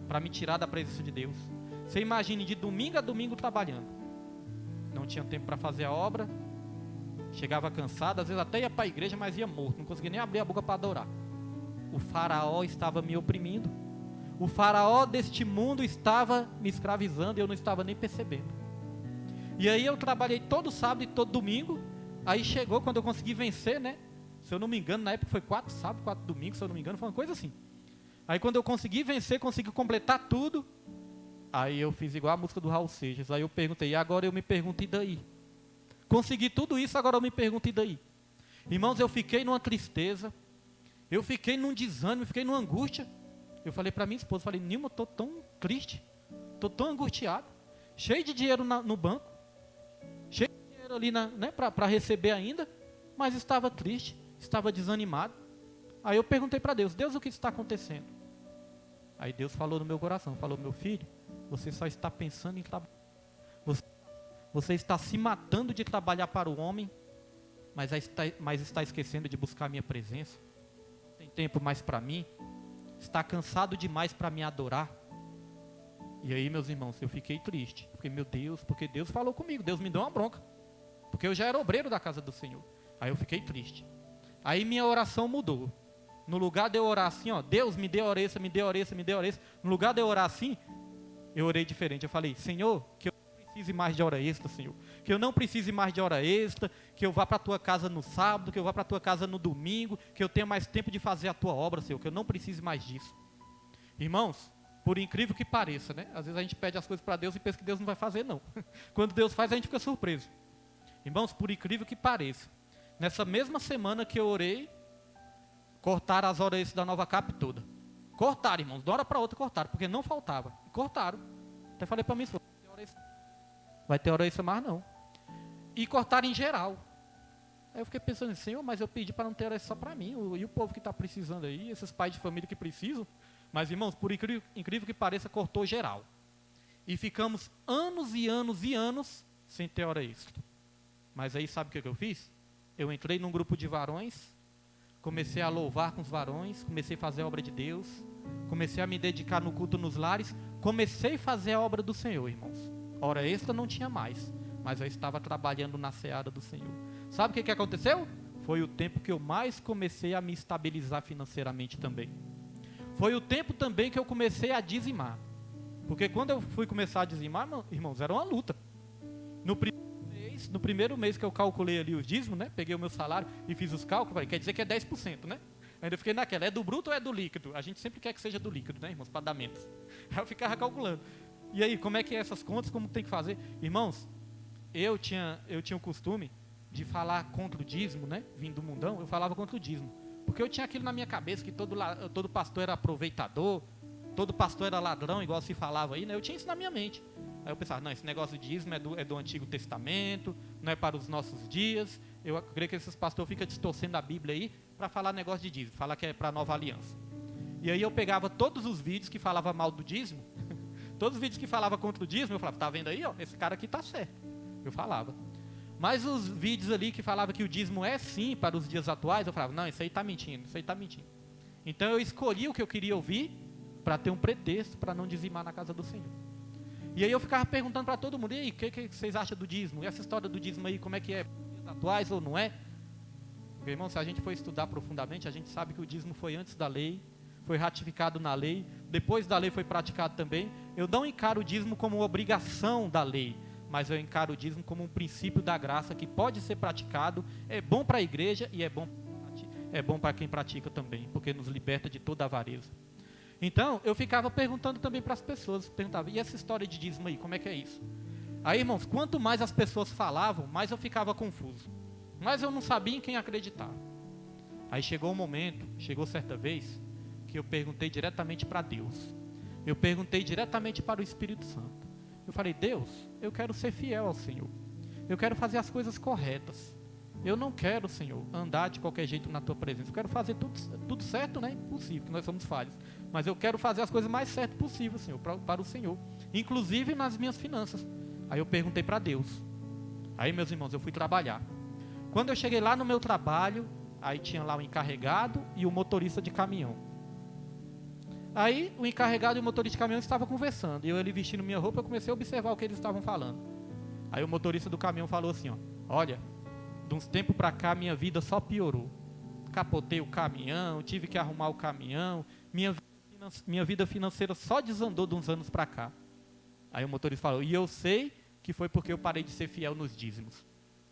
para me tirar da presença de Deus. Você imagine de domingo a domingo trabalhando. Não tinha tempo para fazer a obra. Chegava cansado, às vezes até ia para a igreja, mas ia morto. Não conseguia nem abrir a boca para adorar. O faraó estava me oprimindo. O faraó deste mundo estava me escravizando e eu não estava nem percebendo. E aí eu trabalhei todo sábado e todo domingo. Aí chegou quando eu consegui vencer, né? Se eu não me engano, na época foi 4 sábados, 4 domingos, se eu não me engano, foi uma coisa assim. Aí quando eu consegui vencer, consegui completar tudo. Aí eu fiz igual a música do Raul Seixas. Aí eu perguntei, e agora eu me pergunto, e daí? Consegui tudo isso, agora eu me pergunto, e daí? Irmãos, eu fiquei numa tristeza, eu fiquei num desânimo, fiquei numa angústia. Eu falei para minha esposa, falei, Nilma, eu estou tão triste, estou tão angustiado, cheio de dinheiro no banco, cheio de dinheiro ali para receber ainda, mas estava triste, estava desanimado. Aí eu perguntei para Deus, Deus, o que está acontecendo? Aí Deus falou no meu coração, falou, meu filho, você só está pensando em trabalhar. Você está se matando de trabalhar para o homem, mas está esquecendo de buscar a minha presença. Não tem tempo mais para mim. Está cansado demais para me adorar. E aí, meus irmãos, eu fiquei triste. Fiquei, meu Deus, porque Deus falou comigo. Deus me deu uma bronca. Porque eu já era obreiro da casa do Senhor. Aí eu fiquei triste. Aí minha oração mudou. No lugar de eu orar assim, ó, Deus me dê hora extra, me dê hora extra, me dê hora extra. No lugar de eu orar assim, eu orei diferente. Eu falei, Senhor, que eu precise mais de hora extra, Senhor. Que eu não precise mais de hora extra, que eu vá para a tua casa no sábado, que eu vá para a tua casa no domingo, que eu tenha mais tempo de fazer a tua obra, Senhor, que eu não precise mais disso. Irmãos, por incrível que pareça, né? Às vezes a gente pede as coisas para Deus e pensa que Deus não vai fazer, não. Quando Deus faz, a gente fica surpreso. Irmãos, por incrível que pareça, nessa mesma semana que eu orei, cortaram as horas extras da Nova Cap toda. Cortaram, irmãos, de uma hora para outra cortaram, porque não faltava. Cortaram. Até falei para mim, vai ter hora extra mais não. E cortaram em geral. Aí eu fiquei pensando, Senhor, mas eu pedi para não ter hora extra só para mim. E o povo que está precisando aí, esses pais de família que precisam. Mas, irmãos, por incrível que pareça, cortou geral. E ficamos anos e anos e anos sem ter hora extra. Mas aí sabe o que eu fiz? Eu entrei num grupo de varões, comecei a louvar com os varões, comecei a fazer a obra de Deus, comecei a me dedicar no culto nos lares, comecei a fazer a obra do Senhor, irmãos. Hora extra não tinha mais, mas eu estava trabalhando na seara do Senhor. Sabe o que aconteceu? foi o tempo que eu mais comecei a me estabilizar financeiramente também. Foi o tempo também que eu comecei a dizimar. Porque quando eu fui começar a dizimar, irmãos, era uma luta. No primeiro mês que eu calculei ali os dízimos, né? Peguei o meu salário e fiz os cálculos, falei, quer dizer que é 10%, né? Ainda fiquei naquela, é do bruto ou é do líquido? A gente sempre quer que seja do líquido, né, irmãos, para dar menos. Aí eu ficava calculando. E aí, como é que é essas contas, como tem que fazer? Irmãos, eu tinha o costume de falar contra o dízimo, né? Vindo do mundão, eu falava contra o dízimo. Porque eu tinha aquilo na minha cabeça, que todo pastor era aproveitador, todo pastor era ladrão, igual se falava aí, né? Eu tinha isso na minha mente. Aí eu pensava, não, esse negócio de dízimo é do Antigo Testamento, não é para os nossos dias. Eu creio que esses pastores ficam distorcendo a Bíblia aí para falar negócio de dízimo, falar que é para a nova aliança. E aí eu pegava todos os vídeos que falavam mal do dízimo, todos os vídeos que falavam contra o dízimo, eu falava, tá vendo aí, ó, esse cara aqui tá certo. Eu falava. Mas os vídeos ali que falavam que o dízimo é sim para os dias atuais, eu falava, não, isso aí tá mentindo, isso aí tá mentindo. Então eu escolhi o que eu queria ouvir para ter um pretexto para não dizimar na casa do Senhor. E aí eu ficava perguntando para todo mundo, e aí, o que vocês acham do dízimo? E essa história do dízimo aí, como é que é? Dias atuais ou não é? Porque, irmão, se a gente for estudar profundamente, a gente sabe que o dízimo foi antes da lei, foi ratificado na lei, depois da lei foi praticado também. Eu não encaro o dízimo como uma obrigação da lei, mas eu encaro o dízimo como um princípio da graça que pode ser praticado, é bom para a igreja e é bom para quem pratica também, porque nos liberta de toda a avareza. Então, eu ficava perguntando também para as pessoas, perguntava, e essa história de dízimo aí, como é que é isso? Aí, irmãos, quanto mais as pessoas falavam, mais eu ficava confuso. Mas eu não sabia em quem acreditar. Aí chegou certa vez, que eu perguntei diretamente para Deus. Eu perguntei diretamente para o Espírito Santo. Eu falei, Deus, eu quero ser fiel ao Senhor. Eu quero fazer as coisas corretas. Eu não quero, Senhor, andar de qualquer jeito na Tua presença. Eu quero fazer tudo certo, né? Impossível, que nós somos falhos. Mas eu quero fazer as coisas mais certas possível, Senhor, para o Senhor. Inclusive nas minhas finanças. Aí eu perguntei para Deus. Aí, meus irmãos, eu fui trabalhar. Quando eu cheguei lá no meu trabalho, aí tinha lá o encarregado e o motorista de caminhão. Aí o encarregado e o motorista de caminhão estavam conversando. E ele vestindo minha roupa, eu comecei a observar o que eles estavam falando. Aí o motorista do caminhão falou assim, ó, olha, de uns tempos para cá minha vida só piorou. Capotei o caminhão, tive que arrumar o caminhão, minha vida financeira só desandou de uns anos para cá. Aí o motorista falou, e eu sei que foi porque eu parei de ser fiel nos dízimos.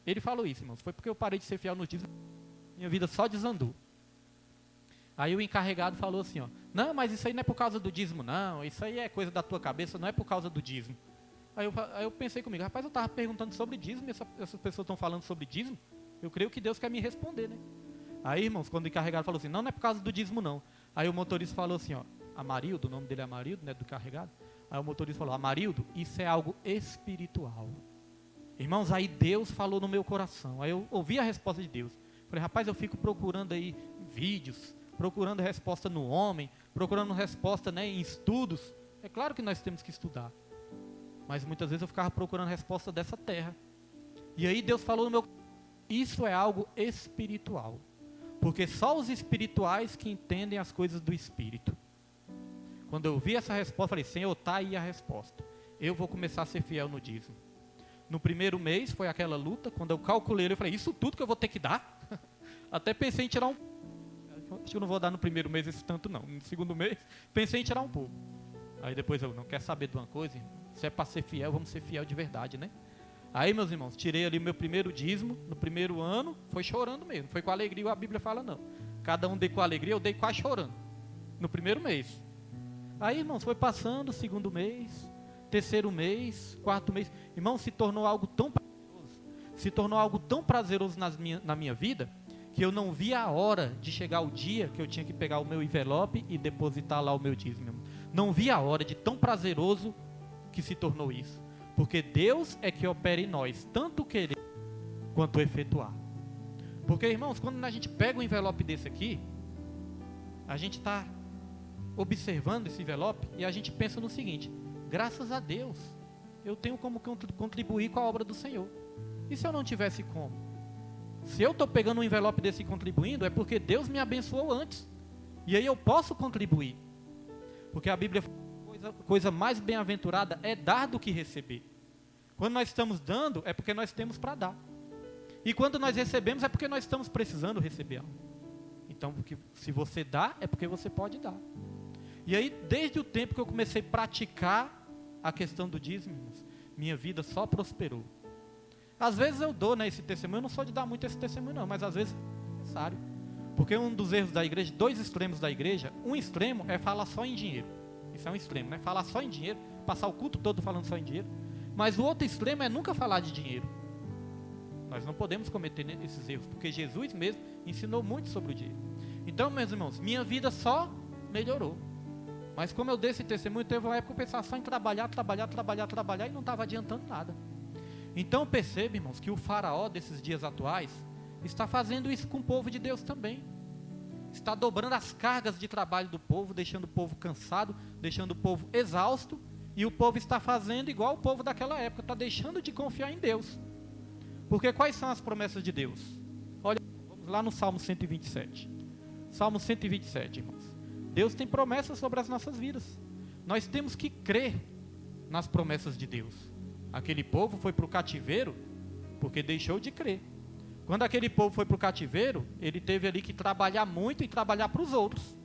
Ele falou isso, irmãos, foi porque eu parei de ser fiel nos dízimos, minha vida só desandou. Aí o encarregado falou assim, ó, não, mas isso aí não é por causa do dízimo não, isso aí é coisa da tua cabeça, não é por causa do dízimo. Aí eu pensei comigo, rapaz, eu estava perguntando sobre dízimo, e essas pessoas estão falando sobre dízimo, eu creio que Deus quer me responder, né? Aí, irmãos, quando o encarregado falou assim, não é por causa do dízimo não. Aí o motorista falou assim, ó, Amarildo, o nome dele é Amarildo, né, do encarregado. Aí o motorista falou, Amarildo, isso é algo espiritual. Irmãos, aí Deus falou no meu coração, aí eu ouvi a resposta de Deus. Falei, rapaz, eu fico procurando aí vídeos, procurando resposta no homem, procurando resposta, né, em estudos. É claro que nós temos que estudar. Mas muitas vezes eu ficava procurando resposta dessa terra. E aí Deus falou no meu coração, isso é algo espiritual. Porque só os espirituais que entendem as coisas do Espírito. Quando eu vi essa resposta, falei, Senhor, está aí a resposta. Eu vou começar a ser fiel no dízimo. No primeiro mês, foi aquela luta. Quando eu calculei, eu falei, isso tudo que eu vou ter que dar? Até pensei em tirar um... Acho que eu não vou dar no primeiro mês esse tanto não. No segundo mês, pensei em tirar um pouco. Aí depois eu, não quer saber de uma coisa? Se é para ser fiel, vamos ser fiel de verdade, né? Aí, meus irmãos, tirei ali o meu primeiro dízimo, no primeiro ano, foi chorando mesmo, foi com alegria, a Bíblia fala não. Cada um dei com alegria, eu dei quase chorando, no primeiro mês. Aí, irmãos, foi passando, segundo mês, terceiro mês, quarto mês, irmãos, se tornou algo tão prazeroso na minha vida, que eu não via a hora de chegar o dia que eu tinha que pegar o meu envelope e depositar lá o meu dízimo, irmão. Não via a hora de tão prazeroso que se tornou isso. Porque Deus é que opera em nós, tanto querer quanto efetuar. Porque, irmãos, quando a gente pega um envelope desse aqui, a gente está observando esse envelope e a gente pensa no seguinte, graças a Deus, eu tenho como contribuir com a obra do Senhor. E se eu não tivesse como? Se eu estou pegando um envelope desse e contribuindo, é porque Deus me abençoou antes. E aí eu posso contribuir. Porque a Bíblia fala, coisa mais bem-aventurada é dar do que receber. Quando nós estamos dando, é porque nós temos para dar. E quando nós recebemos é porque nós estamos precisando receber algo. Então, porque se você dá, é porque você pode dar. E aí, desde o tempo que eu comecei a praticar a questão do dízimo, minha vida só prosperou. Às vezes eu dou, né, esse testemunho, eu não sou de dar muito esse testemunho não, mas às vezes é necessário. Porque um dos erros da igreja, dois extremos da igreja, um extremo é falar só em dinheiro. Isso é um extremo, né? Falar só em dinheiro, passar o culto todo falando só em dinheiro. Mas o outro extremo é nunca falar de dinheiro. Nós não podemos cometer esses erros, porque Jesus mesmo ensinou muito sobre o dinheiro. Então, meus irmãos, minha vida só melhorou. Mas como eu dei esse testemunho, teve uma época que eu pensava só em trabalhar e não estava adiantando nada. Então perceba, irmãos, que o faraó desses dias atuais está fazendo isso com o povo de Deus também. Está dobrando as cargas de trabalho do povo, deixando o povo cansado, deixando o povo exausto, e o povo está fazendo igual o povo daquela época, está deixando de confiar em Deus. Porque quais são as promessas de Deus? Olha, vamos lá no Salmo 127. Salmo 127, irmãos. Deus tem promessas sobre as nossas vidas. Nós temos que crer nas promessas de Deus. Aquele povo foi para o cativeiro porque deixou de crer. Quando aquele povo foi para o cativeiro, ele teve ali que trabalhar muito e trabalhar para os outros.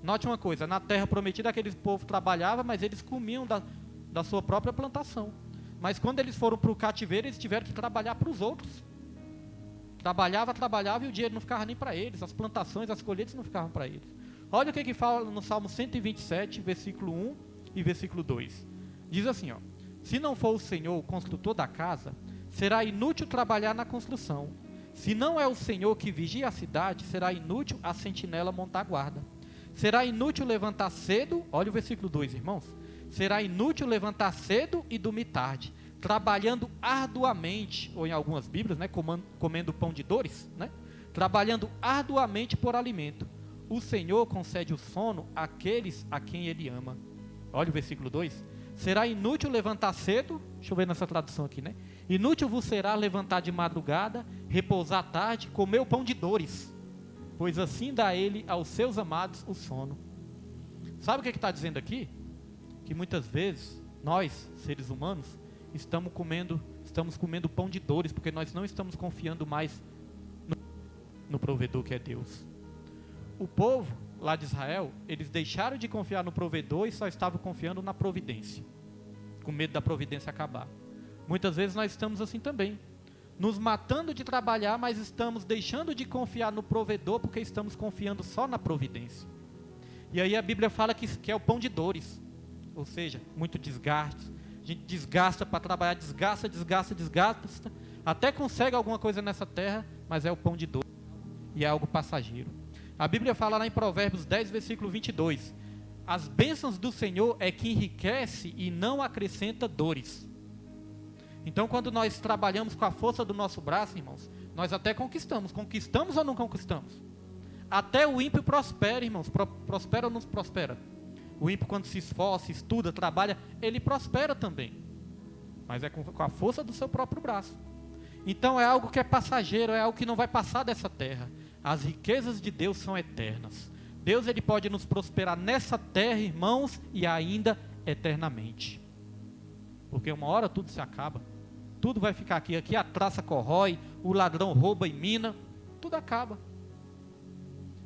Note uma coisa, na terra prometida aquele povo trabalhava, mas eles comiam da sua própria plantação. Mas quando eles foram para o cativeiro, eles tiveram que trabalhar para os outros. Trabalhava e o dinheiro não ficava nem para eles, as plantações, as colheitas não ficavam para eles. Olha o que fala no Salmo 127, versículo 1 e versículo 2. Diz assim, ó: se não for o Senhor o construtor da casa, será inútil trabalhar na construção. Se não é o Senhor que vigia a cidade, será inútil a sentinela montar guarda. Será inútil levantar cedo, olha o versículo 2, irmãos. Será inútil levantar cedo e dormir tarde, trabalhando arduamente, ou em algumas Bíblias, né, comendo pão de dores, né, trabalhando arduamente por alimento. O Senhor concede o sono àqueles a quem Ele ama. Olha o versículo 2. Será inútil levantar cedo, deixa eu ver nessa tradução aqui, né? Inútil vos será levantar de madrugada, repousar à tarde, comer o pão de dores, pois assim dá Ele aos seus amados o sono. Sabe o que está dizendo aqui? Que muitas vezes, nós, seres humanos, estamos comendo pão de dores, porque nós não estamos confiando mais no provedor que é Deus. O povo lá de Israel, eles deixaram de confiar no provedor e só estavam confiando na providência, com medo da providência acabar. Muitas vezes nós estamos assim também, nos matando de trabalhar, mas estamos deixando de confiar no provedor, porque estamos confiando só na providência. E aí a Bíblia fala que é o pão de dores, ou seja, muito desgaste. A gente desgasta para trabalhar, desgasta, até consegue alguma coisa nessa terra, mas é o pão de dores, e é algo passageiro. A Bíblia fala lá em Provérbios 10, versículo 22, as bênçãos do Senhor é que enriquece e não acrescenta dores. Então quando nós trabalhamos com a força do nosso braço, irmãos, nós até conquistamos ou não conquistamos? Até o ímpio prospera, irmãos, prospera ou não prospera? O ímpio quando se esforça, estuda, trabalha, ele prospera também, mas é com a força do seu próprio braço. Então é algo que é passageiro, é algo que não vai passar dessa terra. As riquezas de Deus são eternas. Deus, ele pode nos prosperar nessa terra, irmãos, e ainda eternamente. Porque uma hora tudo se acaba. Tudo vai ficar aqui. Aqui a traça corrói, o ladrão rouba e mina. Tudo acaba.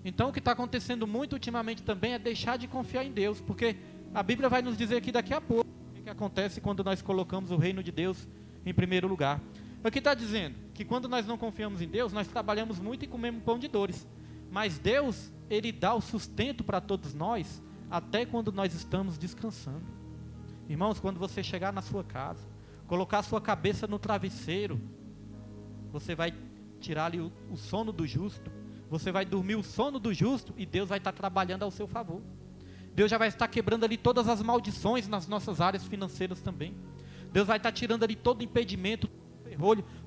Então o que está acontecendo muito ultimamente também é deixar de confiar em Deus. Porque a Bíblia vai nos dizer aqui daqui a pouco o que acontece quando nós colocamos o reino de Deus em primeiro lugar. Aqui está dizendo que quando nós não confiamos em Deus, nós trabalhamos muito e comemos pão de dores. Mas Deus, ele dá o sustento para todos nós, até quando nós estamos descansando. Irmãos, quando você chegar na sua casa, colocar a sua cabeça no travesseiro, você vai tirar ali o sono do justo, você vai dormir o sono do justo e Deus vai estar trabalhando ao seu favor. Deus já vai estar quebrando ali todas as maldições nas nossas áreas financeiras também. Deus vai estar tirando ali todo impedimento,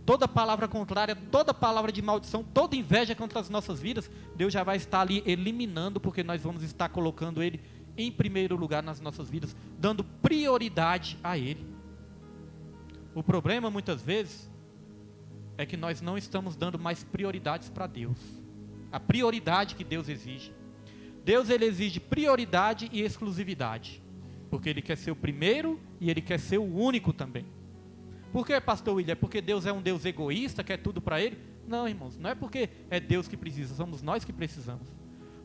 toda palavra contrária, toda palavra de maldição, toda inveja contra as nossas vidas, Deus já vai estar ali eliminando, porque nós vamos estar colocando Ele em primeiro lugar nas nossas vidas, dando prioridade a Ele. O problema muitas vezes é que nós não estamos dando mais prioridades para Deus, a prioridade que Deus exige. Deus, ele exige prioridade e exclusividade, porque Ele quer ser o primeiro e Ele quer ser o único também. Por que, pastor William? É porque Deus é um Deus egoísta, quer tudo para Ele? Não, irmãos, não é porque é Deus que precisa, somos nós que precisamos.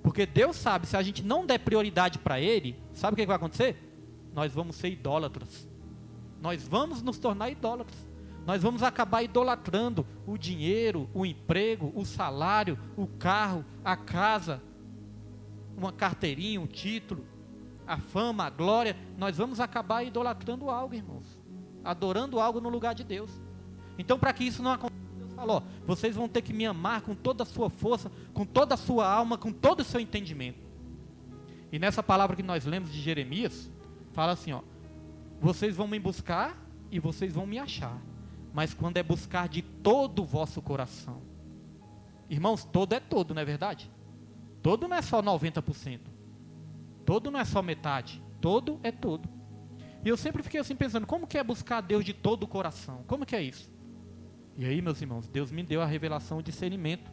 Porque Deus sabe, se a gente não der prioridade para Ele, sabe o que vai acontecer? Nós vamos ser idólatras. Nós vamos nos tornar idólatras. Nós vamos acabar idolatrando o dinheiro, o emprego, o salário, o carro, a casa, uma carteirinha, um título, a fama, a glória. Nós vamos acabar idolatrando algo, irmãos. Adorando algo no lugar de Deus. Então, para que isso não aconteça, Deus falou: vocês vão ter que me amar com toda a sua força, com toda a sua alma, com todo o seu entendimento. E nessa palavra que nós lemos de Jeremias, fala assim, ó: vocês vão me buscar e vocês vão me achar, mas quando é buscar de todo o vosso coração. Irmãos, todo é todo, não é verdade? Todo não é só 90%. Todo não é só metade. Todo é todo. E eu sempre fiquei assim pensando, como que é buscar a Deus de todo o coração? Como que é isso? E aí, meus irmãos, Deus me deu a revelação, o discernimento.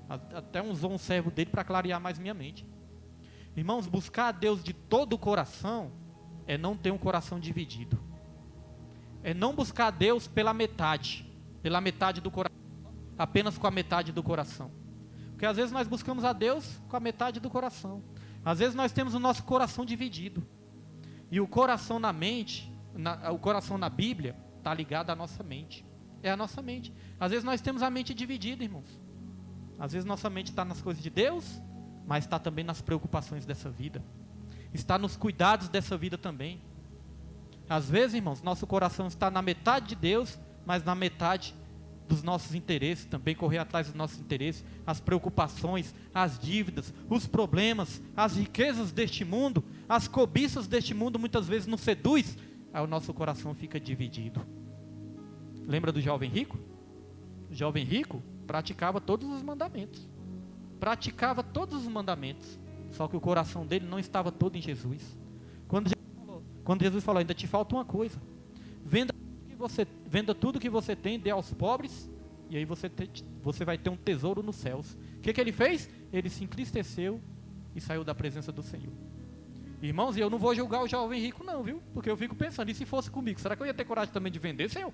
Até usou um servo dele para clarear mais minha mente. Irmãos, buscar a Deus de todo o coração é não ter um coração dividido. É não buscar a Deus pela metade do coração, apenas com a metade do coração. Porque às vezes nós buscamos a Deus com a metade do coração. Às vezes nós temos o nosso coração dividido. E o coração na mente, o coração na Bíblia, está ligado à nossa mente. É a nossa mente. Às vezes nós temos a mente dividida, irmãos. Às vezes nossa mente está nas coisas de Deus, mas está também nas preocupações dessa vida. Está nos cuidados dessa vida também. Às vezes, irmãos, nosso coração está na metade de Deus, mas na metade dos nossos interesses, também correr atrás dos nossos interesses, as preocupações, as dívidas, os problemas, as riquezas deste mundo, as cobiças deste mundo muitas vezes nos seduz, aí o nosso coração fica dividido. Lembra do jovem rico? O jovem rico praticava todos os mandamentos. Praticava todos os mandamentos, só que o coração dele não estava todo em Jesus. Quando Jesus falou, ainda te falta uma coisa: venda tudo que você tem, dê aos pobres, e aí você vai ter um tesouro nos céus. O que ele fez? Ele se entristeceu e saiu da presença do Senhor. Irmãos, e eu não vou julgar o jovem rico não, viu? Porque eu fico pensando, e se fosse comigo, será que eu ia ter coragem também de vender, Senhor?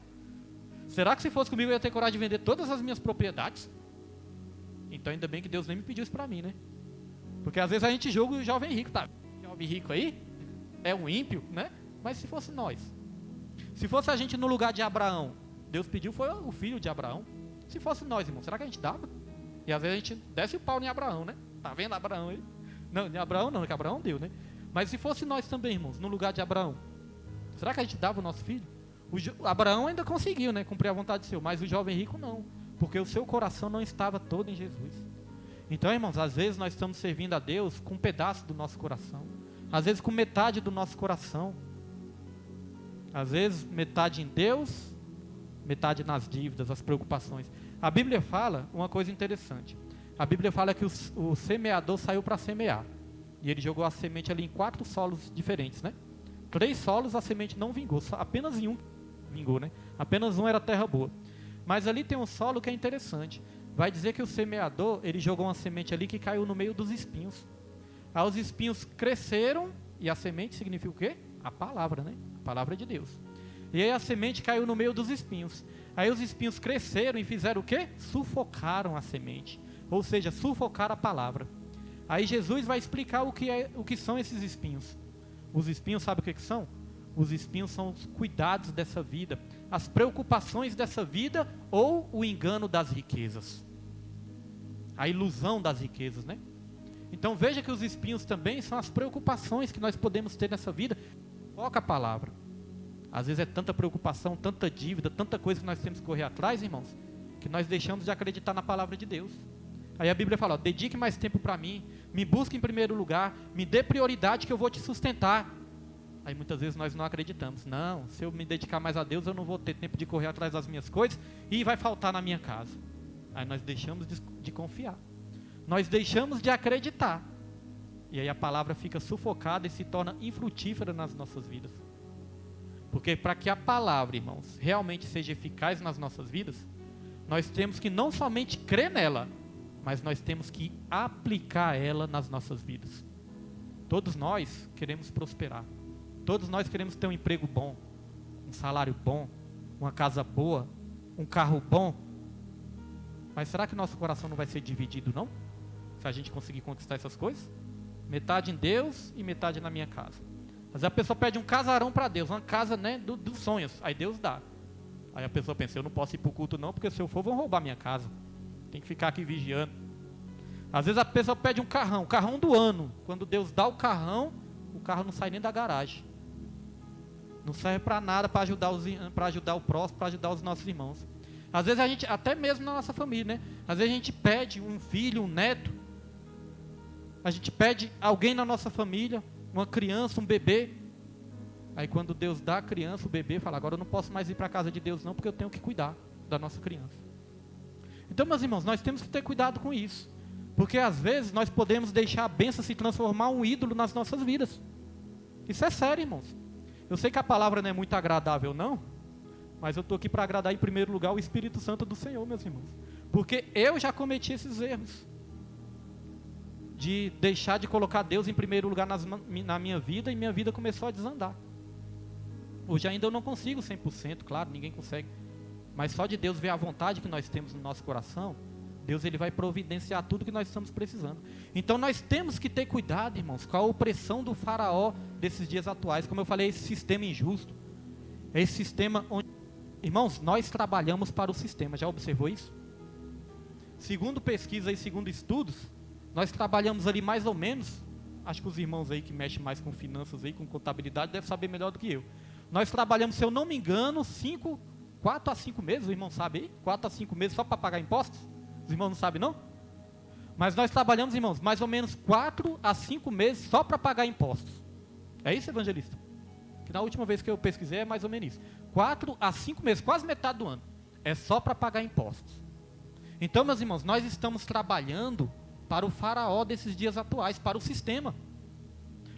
Será que se fosse comigo eu ia ter coragem de vender todas as minhas propriedades? Então ainda bem que Deus nem me pediu isso para mim, né? Porque às vezes a gente julga o jovem rico, tá? O jovem rico aí é um ímpio, né? Mas se fosse nós, se fosse a gente no lugar de Abraão, Deus pediu, foi o filho de Abraão. Se fosse nós, irmão, será que a gente dava? E às vezes a gente desce o pau em Abraão, né? Tá vendo Abraão aí? Não, em Abraão não, que Abraão deu, né? Mas se fosse nós também, irmãos, no lugar de Abraão, será que a gente dava o nosso filho? Abraão ainda conseguiu, né? Cumprir a vontade de seu, mas o jovem rico não. Porque o seu coração não estava todo em Jesus. Então, irmãos, às vezes nós estamos servindo a Deus com um pedaço do nosso coração. Às vezes com metade do nosso coração. Às vezes metade em Deus, metade nas dívidas, as preocupações. A Bíblia fala uma coisa interessante. A Bíblia fala que o semeador saiu para semear. E ele jogou a semente ali em 4 solos diferentes, né? 3 solos a semente não vingou, apenas em um vingou, né? Apenas um era terra boa. Mas ali tem um solo que é interessante. Vai dizer que o semeador, ele jogou uma semente ali que caiu no meio dos espinhos. Aí os espinhos cresceram, e a semente significa o quê? A palavra, né? A palavra de Deus. E aí a semente caiu no meio dos espinhos. Aí os espinhos cresceram e fizeram o quê? Sufocaram a semente. Ou seja, sufocaram a palavra. Aí Jesus vai explicar o que são esses espinhos. Os espinhos, sabe o que são? Os espinhos são os cuidados dessa vida, as preocupações dessa vida ou o engano das riquezas. A ilusão das riquezas, né? Então veja que os espinhos também são as preocupações que nós podemos ter nessa vida. Foca a palavra. Às vezes é tanta preocupação, tanta dívida, tanta coisa que nós temos que correr atrás, irmãos, que nós deixamos de acreditar na palavra de Deus. Aí a Bíblia fala, ó, dedique mais tempo para mim, me busque em primeiro lugar, me dê prioridade que eu vou te sustentar. Aí muitas vezes nós não acreditamos. Não, se eu me dedicar mais a Deus, eu não vou ter tempo de correr atrás das minhas coisas e vai faltar na minha casa. Aí nós deixamos de confiar. Nós deixamos de acreditar. E aí a palavra fica sufocada e se torna infrutífera nas nossas vidas. Porque para que a palavra, irmãos, realmente seja eficaz nas nossas vidas, nós temos que não somente crer nela, mas nós temos que aplicar ela nas nossas vidas. Todos nós queremos prosperar. Todos nós queremos ter um emprego bom, um salário bom, uma casa boa, um carro bom. Mas será que nosso coração não vai ser dividido, não? Se a gente conseguir conquistar essas coisas? Metade em Deus e metade na minha casa. Mas a pessoa pede um casarão para Deus, uma casa, né, dos sonhos. Aí Deus dá. Aí a pessoa pensa, eu não posso ir para o culto não, porque se eu for vão roubar minha casa. Tem que ficar aqui vigiando. Às vezes a pessoa pede um carrão do ano. Quando Deus dá o carro não sai nem da garagem. Não serve para nada, para ajudar o próximo, para ajudar os nossos irmãos. Às vezes a gente, até mesmo na nossa família, né? Às vezes a gente pede um filho, um neto. A gente pede alguém na nossa família, uma criança, um bebê. Aí quando Deus dá a criança, o bebê fala, agora eu não posso mais ir para a casa de Deus não, porque eu tenho que cuidar da nossa criança. Então, meus irmãos, nós temos que ter cuidado com isso. Porque às vezes nós podemos deixar a bênção se transformar em um ídolo nas nossas vidas. Isso é sério, irmãos. Eu sei que a palavra não é muito agradável, não. Mas eu estou aqui para agradar em primeiro lugar o Espírito Santo do Senhor, meus irmãos. Porque eu já cometi esses erros. De deixar de colocar Deus em primeiro lugar na minha vida, e minha vida começou a desandar. Hoje ainda eu não consigo 100%, claro, ninguém consegue. Mas só de Deus ver a vontade que nós temos no nosso coração, Deus ele vai providenciar tudo que nós estamos precisando. Então nós temos que ter cuidado, irmãos, com a opressão do faraó desses dias atuais. Como eu falei, esse sistema injusto. É esse sistema onde... Irmãos, nós trabalhamos para o sistema, já observou isso? Segundo pesquisa e segundo estudos, nós trabalhamos ali mais ou menos, acho que os irmãos aí que mexem mais com finanças aí, com contabilidade, devem saber melhor do que eu. Nós trabalhamos, se eu não me engano, 4 a 5 meses, o irmão sabe aí? 4 a 5 meses só para pagar impostos? Os irmãos não sabem não? Mas nós trabalhamos, irmãos, mais ou menos 4 a 5 meses só para pagar impostos. É isso, evangelista? Que na última vez que eu pesquisei é mais ou menos isso. 4 a 5 meses, quase metade do ano. É só para pagar impostos. Então, meus irmãos, nós estamos trabalhando para o faraó desses dias atuais, para o sistema.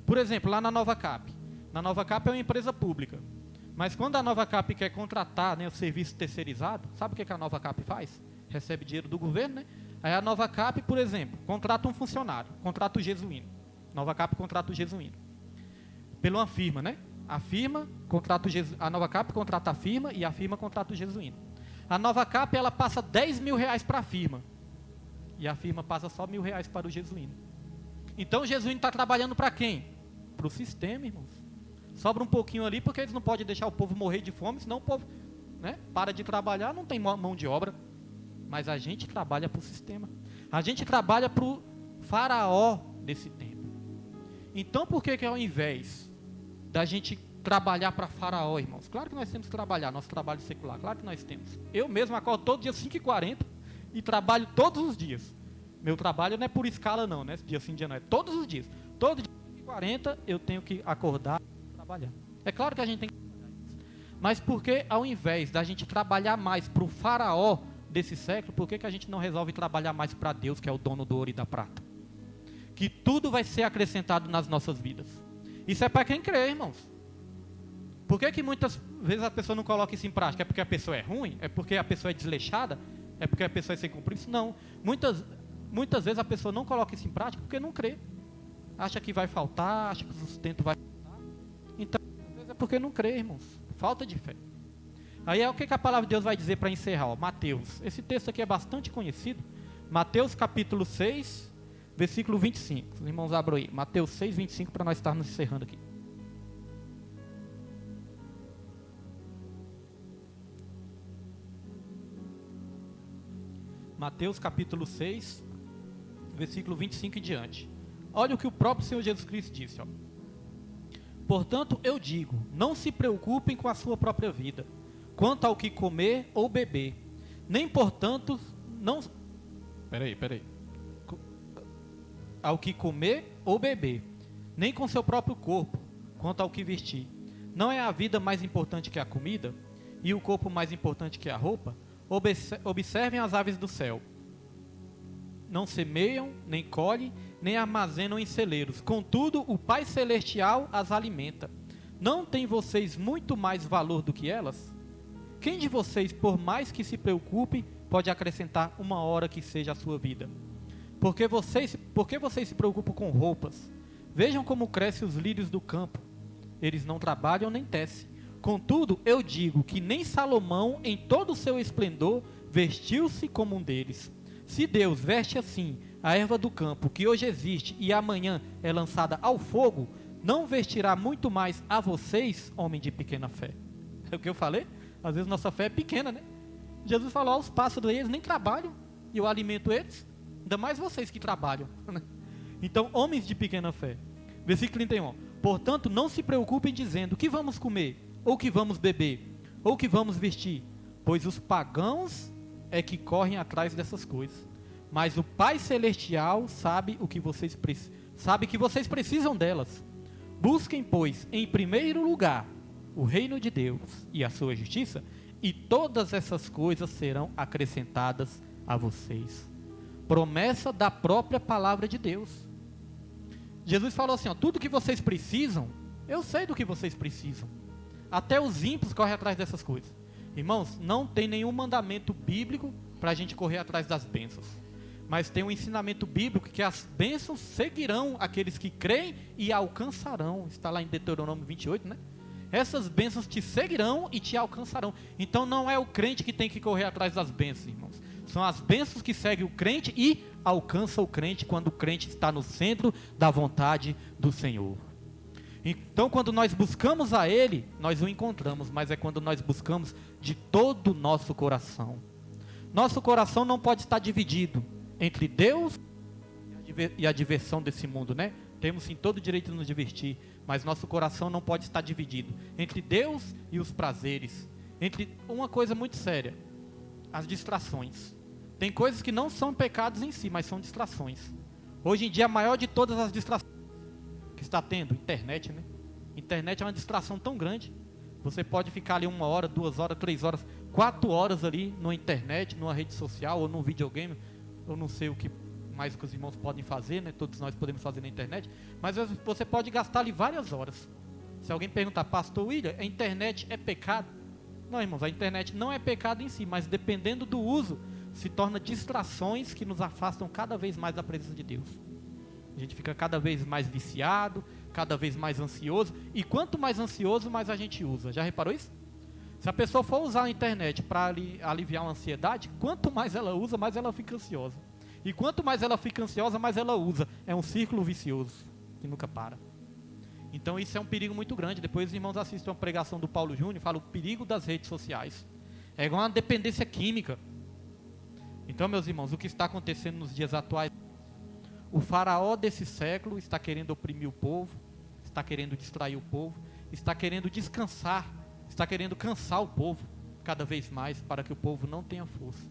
Por exemplo, lá na Nova Cap. Na Nova Cap é uma empresa pública. Mas quando a Nova Cap quer contratar, né, o serviço terceirizado, sabe o que a Nova Cap faz? Recebe dinheiro do governo, né? Aí a Nova Cap, por exemplo, contrata um funcionário, contrata o jesuíno. Nova Cap contrata o jesuíno. Pela uma firma, né? A firma contrata a Nova Cap contrata a firma e a firma contrata o jesuíno. A Nova Cap, ela passa 10 mil reais para a firma. E a firma passa só 1.000 reais para o jesuíno. Então o jesuíno está trabalhando para quem? Para o sistema, irmãos. Sobra um pouquinho ali, porque eles não podem deixar o povo morrer de fome, senão o povo, né, para de trabalhar, não tem mão de obra. Mas a gente trabalha para o sistema. A gente trabalha para o faraó desse tempo. Então por que ao invés da gente trabalhar para faraó, irmãos? Claro que nós temos que trabalhar, nosso trabalho secular, claro que nós temos. Eu mesmo acordo todo dia 5h40 e trabalho todos os dias. Meu trabalho não é por escala não, né? Dia sim, dia não, é todos os dias. Todo dia 5h40 eu tenho que acordar e trabalhar. É claro que a gente tem que trabalhar. Mas por que ao invés da gente trabalhar mais para o faraó desse século, por que a gente não resolve trabalhar mais para Deus, que é o dono do ouro e da prata? Que tudo vai ser acrescentado nas nossas vidas. Isso é para quem crê, irmãos. Por que muitas vezes a pessoa não coloca isso em prática? É porque a pessoa é ruim? É porque a pessoa é desleixada? É porque a pessoa é sem compromisso? Não. Muitas vezes a pessoa não coloca isso em prática porque não crê. Acha que vai faltar, acha que o sustento vai faltar. Então, às vezes é porque não crê, irmãos. Falta de fé. Aí é o que a palavra de Deus vai dizer para encerrar. Ó, Mateus. Esse texto aqui é bastante conhecido. Mateus capítulo 6, versículo 25. Os irmãos abram aí. Mateus 6, 25 para nós estarmos encerrando aqui. Mateus capítulo 6, versículo 25 e diante. Olha o que o próprio Senhor Jesus Cristo disse. Ó. Portanto, eu digo, não se preocupem com a sua própria vida, quanto ao que comer ou beber. Nem, portanto, não... Peraí. Ao que comer ou beber. Nem com seu próprio corpo, quanto ao que vestir. Não é a vida mais importante que a comida? E o corpo mais importante que a roupa? Observem as aves do céu. Não semeiam, nem colhem, nem armazenam em celeiros. Contudo, o Pai Celestial as alimenta. Não têm vocês muito mais valor do que elas? Quem de vocês, por mais que se preocupe, pode acrescentar uma hora que seja a sua vida? Por que vocês se preocupam com roupas? Vejam como crescem os lírios do campo. Eles não trabalham nem tecem. Contudo, eu digo que nem Salomão, em todo o seu esplendor, vestiu-se como um deles. Se Deus veste assim a erva do campo, que hoje existe e amanhã é lançada ao fogo, não vestirá muito mais a vocês, homem de pequena fé. É o que eu falei? Às vezes nossa fé é pequena, né? Jesus falou aos pássaros, eles nem trabalham, e eu alimento eles, ainda mais vocês que trabalham. Então, homens de pequena fé. Versículo 31. Portanto, não se preocupem dizendo, o que vamos comer, ou que vamos beber, ou que vamos vestir, pois os pagãos é que correm atrás dessas coisas. Mas o Pai Celestial sabe que vocês precisam delas. Busquem, pois, em primeiro lugar, o reino de Deus e a sua justiça, e todas essas coisas serão acrescentadas a vocês. Promessa da própria palavra de Deus. Jesus falou assim, ó, tudo que vocês precisam, eu sei do que vocês precisam. Até os ímpios correm atrás dessas coisas. Irmãos, não tem nenhum mandamento bíblico para a gente correr atrás das bênçãos. Mas tem um ensinamento bíblico que as bênçãos seguirão aqueles que creem e alcançarão. Está lá em Deuteronômio 28, né? Essas bênçãos te seguirão e te alcançarão. Então não é o crente que tem que correr atrás das bênçãos, irmãos. São as bênçãos que seguem o crente e alcançam o crente quando o crente está no centro da vontade do Senhor. Então quando nós buscamos a Ele, nós o encontramos, mas é quando nós buscamos de todo o nosso coração. Nosso coração não pode estar dividido entre Deus e a diversão desse mundo, né? Temos sim todo o direito de nos divertir, mas nosso coração não pode estar dividido entre Deus e os prazeres, entre uma coisa muito séria, as distrações. Tem coisas que não são pecados em si, mas são distrações. Hoje em dia a maior de todas as distrações que está tendo, internet, né? Internet é uma distração tão grande. Você pode ficar ali 1 hora, 2 horas, 3 horas, 4 horas ali na internet, numa rede social ou num videogame. Eu não sei o que mais que os irmãos podem fazer, né? Todos nós podemos fazer na internet, mas você pode gastar ali várias horas. Se alguém perguntar, pastor William, a internet é pecado? Não, irmãos, a internet não é pecado em si, mas dependendo do uso, se torna distrações que nos afastam cada vez mais da presença de Deus. A gente fica cada vez mais viciado, cada vez mais ansioso, e quanto mais ansioso, mais a gente usa. Já reparou isso? Se a pessoa for usar a internet para aliviar uma ansiedade, quanto mais ela usa, mais ela fica ansiosa. E quanto mais ela fica ansiosa, mais ela usa. É um círculo vicioso, que nunca para. Então isso é um perigo muito grande. Depois os irmãos assistem uma pregação do Paulo Júnior, fala o perigo das redes sociais. É igual uma dependência química. Então, meus irmãos, o que está acontecendo nos dias atuais? O faraó desse século está querendo oprimir o povo, está querendo distrair o povo, está querendo descansar, está querendo cansar o povo cada vez mais, para que o povo não tenha força.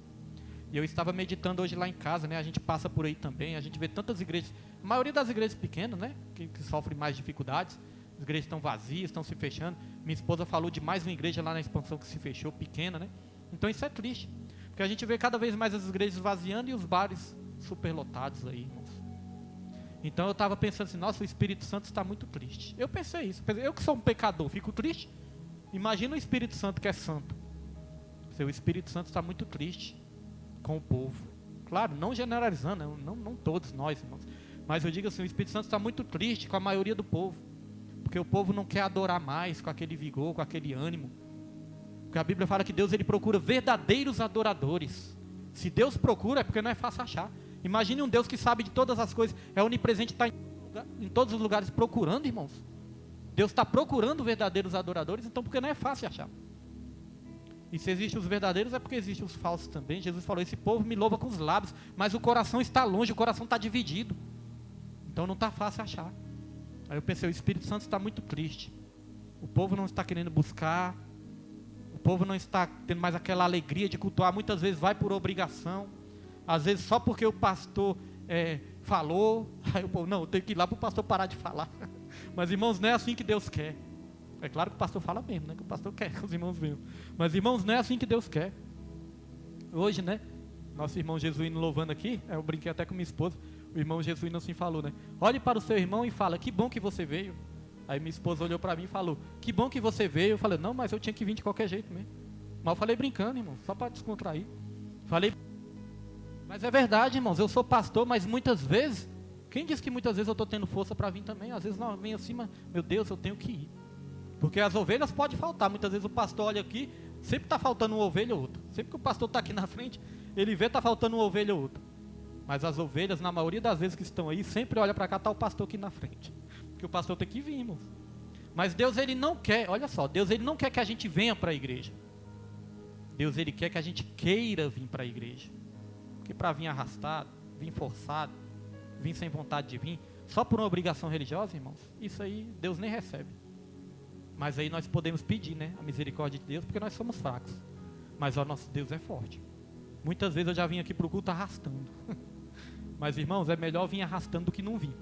E eu estava meditando hoje lá em casa, né? A gente passa por aí também, a gente vê tantas igrejas, a maioria das igrejas pequenas, né? Que sofrem mais dificuldades, as igrejas estão vazias, estão se fechando. Minha esposa falou de mais uma igreja lá na expansão que se fechou, pequena, né? Então isso é triste, porque a gente vê cada vez mais as igrejas vaziando e os bares superlotados aí, irmãos. Então eu estava pensando assim, nossa, o Espírito Santo está muito triste. Eu pensei isso, eu que sou um pecador, fico triste. Imagina o Espírito Santo que é santo. O Espírito Santo está muito triste com o povo. Claro, não generalizando, não todos nós, irmãos. Mas eu digo assim, o Espírito Santo está muito triste com a maioria do povo. Porque o povo não quer adorar mais com aquele vigor, com aquele ânimo. Porque a Bíblia fala que Deus ele procura verdadeiros adoradores. Se Deus procura é porque não é fácil achar. Imagine um Deus que sabe de todas as coisas, é onipresente, está em todos os lugares procurando, irmãos. Deus está procurando verdadeiros adoradores, então porque não é fácil achar. E se existem os verdadeiros é porque existem os falsos também. Jesus falou, esse povo me louva com os lábios, mas o coração está longe, o coração está dividido. Então não está fácil achar. Aí eu pensei, o Espírito Santo está muito triste. O povo não está querendo buscar, o povo não está tendo mais aquela alegria de cultuar, muitas vezes vai por obrigação. Às vezes só porque o pastor falou, aí o povo, não, eu tenho que ir lá para o pastor parar de falar. Mas irmãos, não é assim que Deus quer. É claro que o pastor fala mesmo, né? Que o pastor quer que os irmãos venham. Mas irmãos, não é assim que Deus quer. Hoje, né? Nosso irmão Jesuíno louvando aqui, eu brinquei até com minha esposa, o irmão Jesuíno assim falou, né? Olhe para o seu irmão e fala, que bom que você veio. Aí minha esposa olhou para mim e falou, que bom que você veio. Eu falei, não, mas eu tinha que vir de qualquer jeito mesmo. Mas eu falei brincando, irmão, só para descontrair. Falei, mas é verdade, irmãos, eu sou pastor, mas muitas vezes, quem diz que muitas vezes eu estou tendo força para vir também? Às vezes não vem assim, mas, meu Deus, eu tenho que ir. Porque as ovelhas podem faltar. Muitas vezes o pastor olha aqui, sempre está faltando uma ovelha ou outra. Sempre que o pastor está aqui na frente, ele vê está faltando uma ovelha ou outra. Mas as ovelhas, na maioria das vezes que estão aí, sempre olha para cá, está o pastor aqui na frente. Porque o pastor tem que vir, irmãos. Mas Deus, ele não quer, olha só, Deus, ele não quer que a gente venha para a igreja. Deus, ele quer que a gente queira vir para a igreja. Porque para vir arrastado, vir forçado, vir sem vontade de vir, só por uma obrigação religiosa, irmãos, isso aí Deus nem recebe. Mas aí nós podemos pedir, né, a misericórdia de Deus, porque nós somos fracos. Mas o nosso Deus é forte. Muitas vezes eu já vim aqui para o culto arrastando. Mas, irmãos, é melhor vir arrastando do que não vir.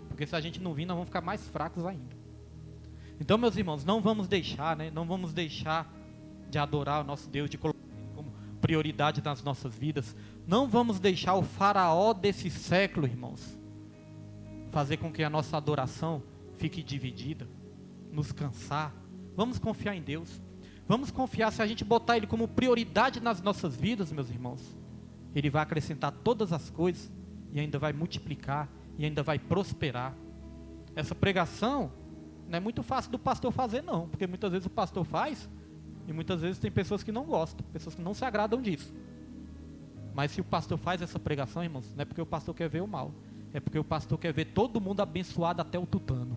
Porque se a gente não vir, nós vamos ficar mais fracos ainda. Então, meus irmãos, não vamos deixar, né, não vamos deixar de adorar o nosso Deus, de colocar Ele como prioridade nas nossas vidas. Não vamos deixar o faraó desse século, irmãos, fazer com que a nossa adoração fique dividida, nos cansar. Vamos confiar em Deus. Vamos confiar, se a gente botar Ele como prioridade nas nossas vidas, meus irmãos, Ele vai acrescentar todas as coisas e ainda vai multiplicar e ainda vai prosperar. Essa pregação não é muito fácil do pastor fazer, não, porque muitas vezes o pastor faz e muitas vezes tem pessoas que não gostam, pessoas que não se agradam disso. Mas se o pastor faz essa pregação, irmãos, não é porque o pastor quer ver o mal, é porque o pastor quer ver todo mundo abençoado até o tutano.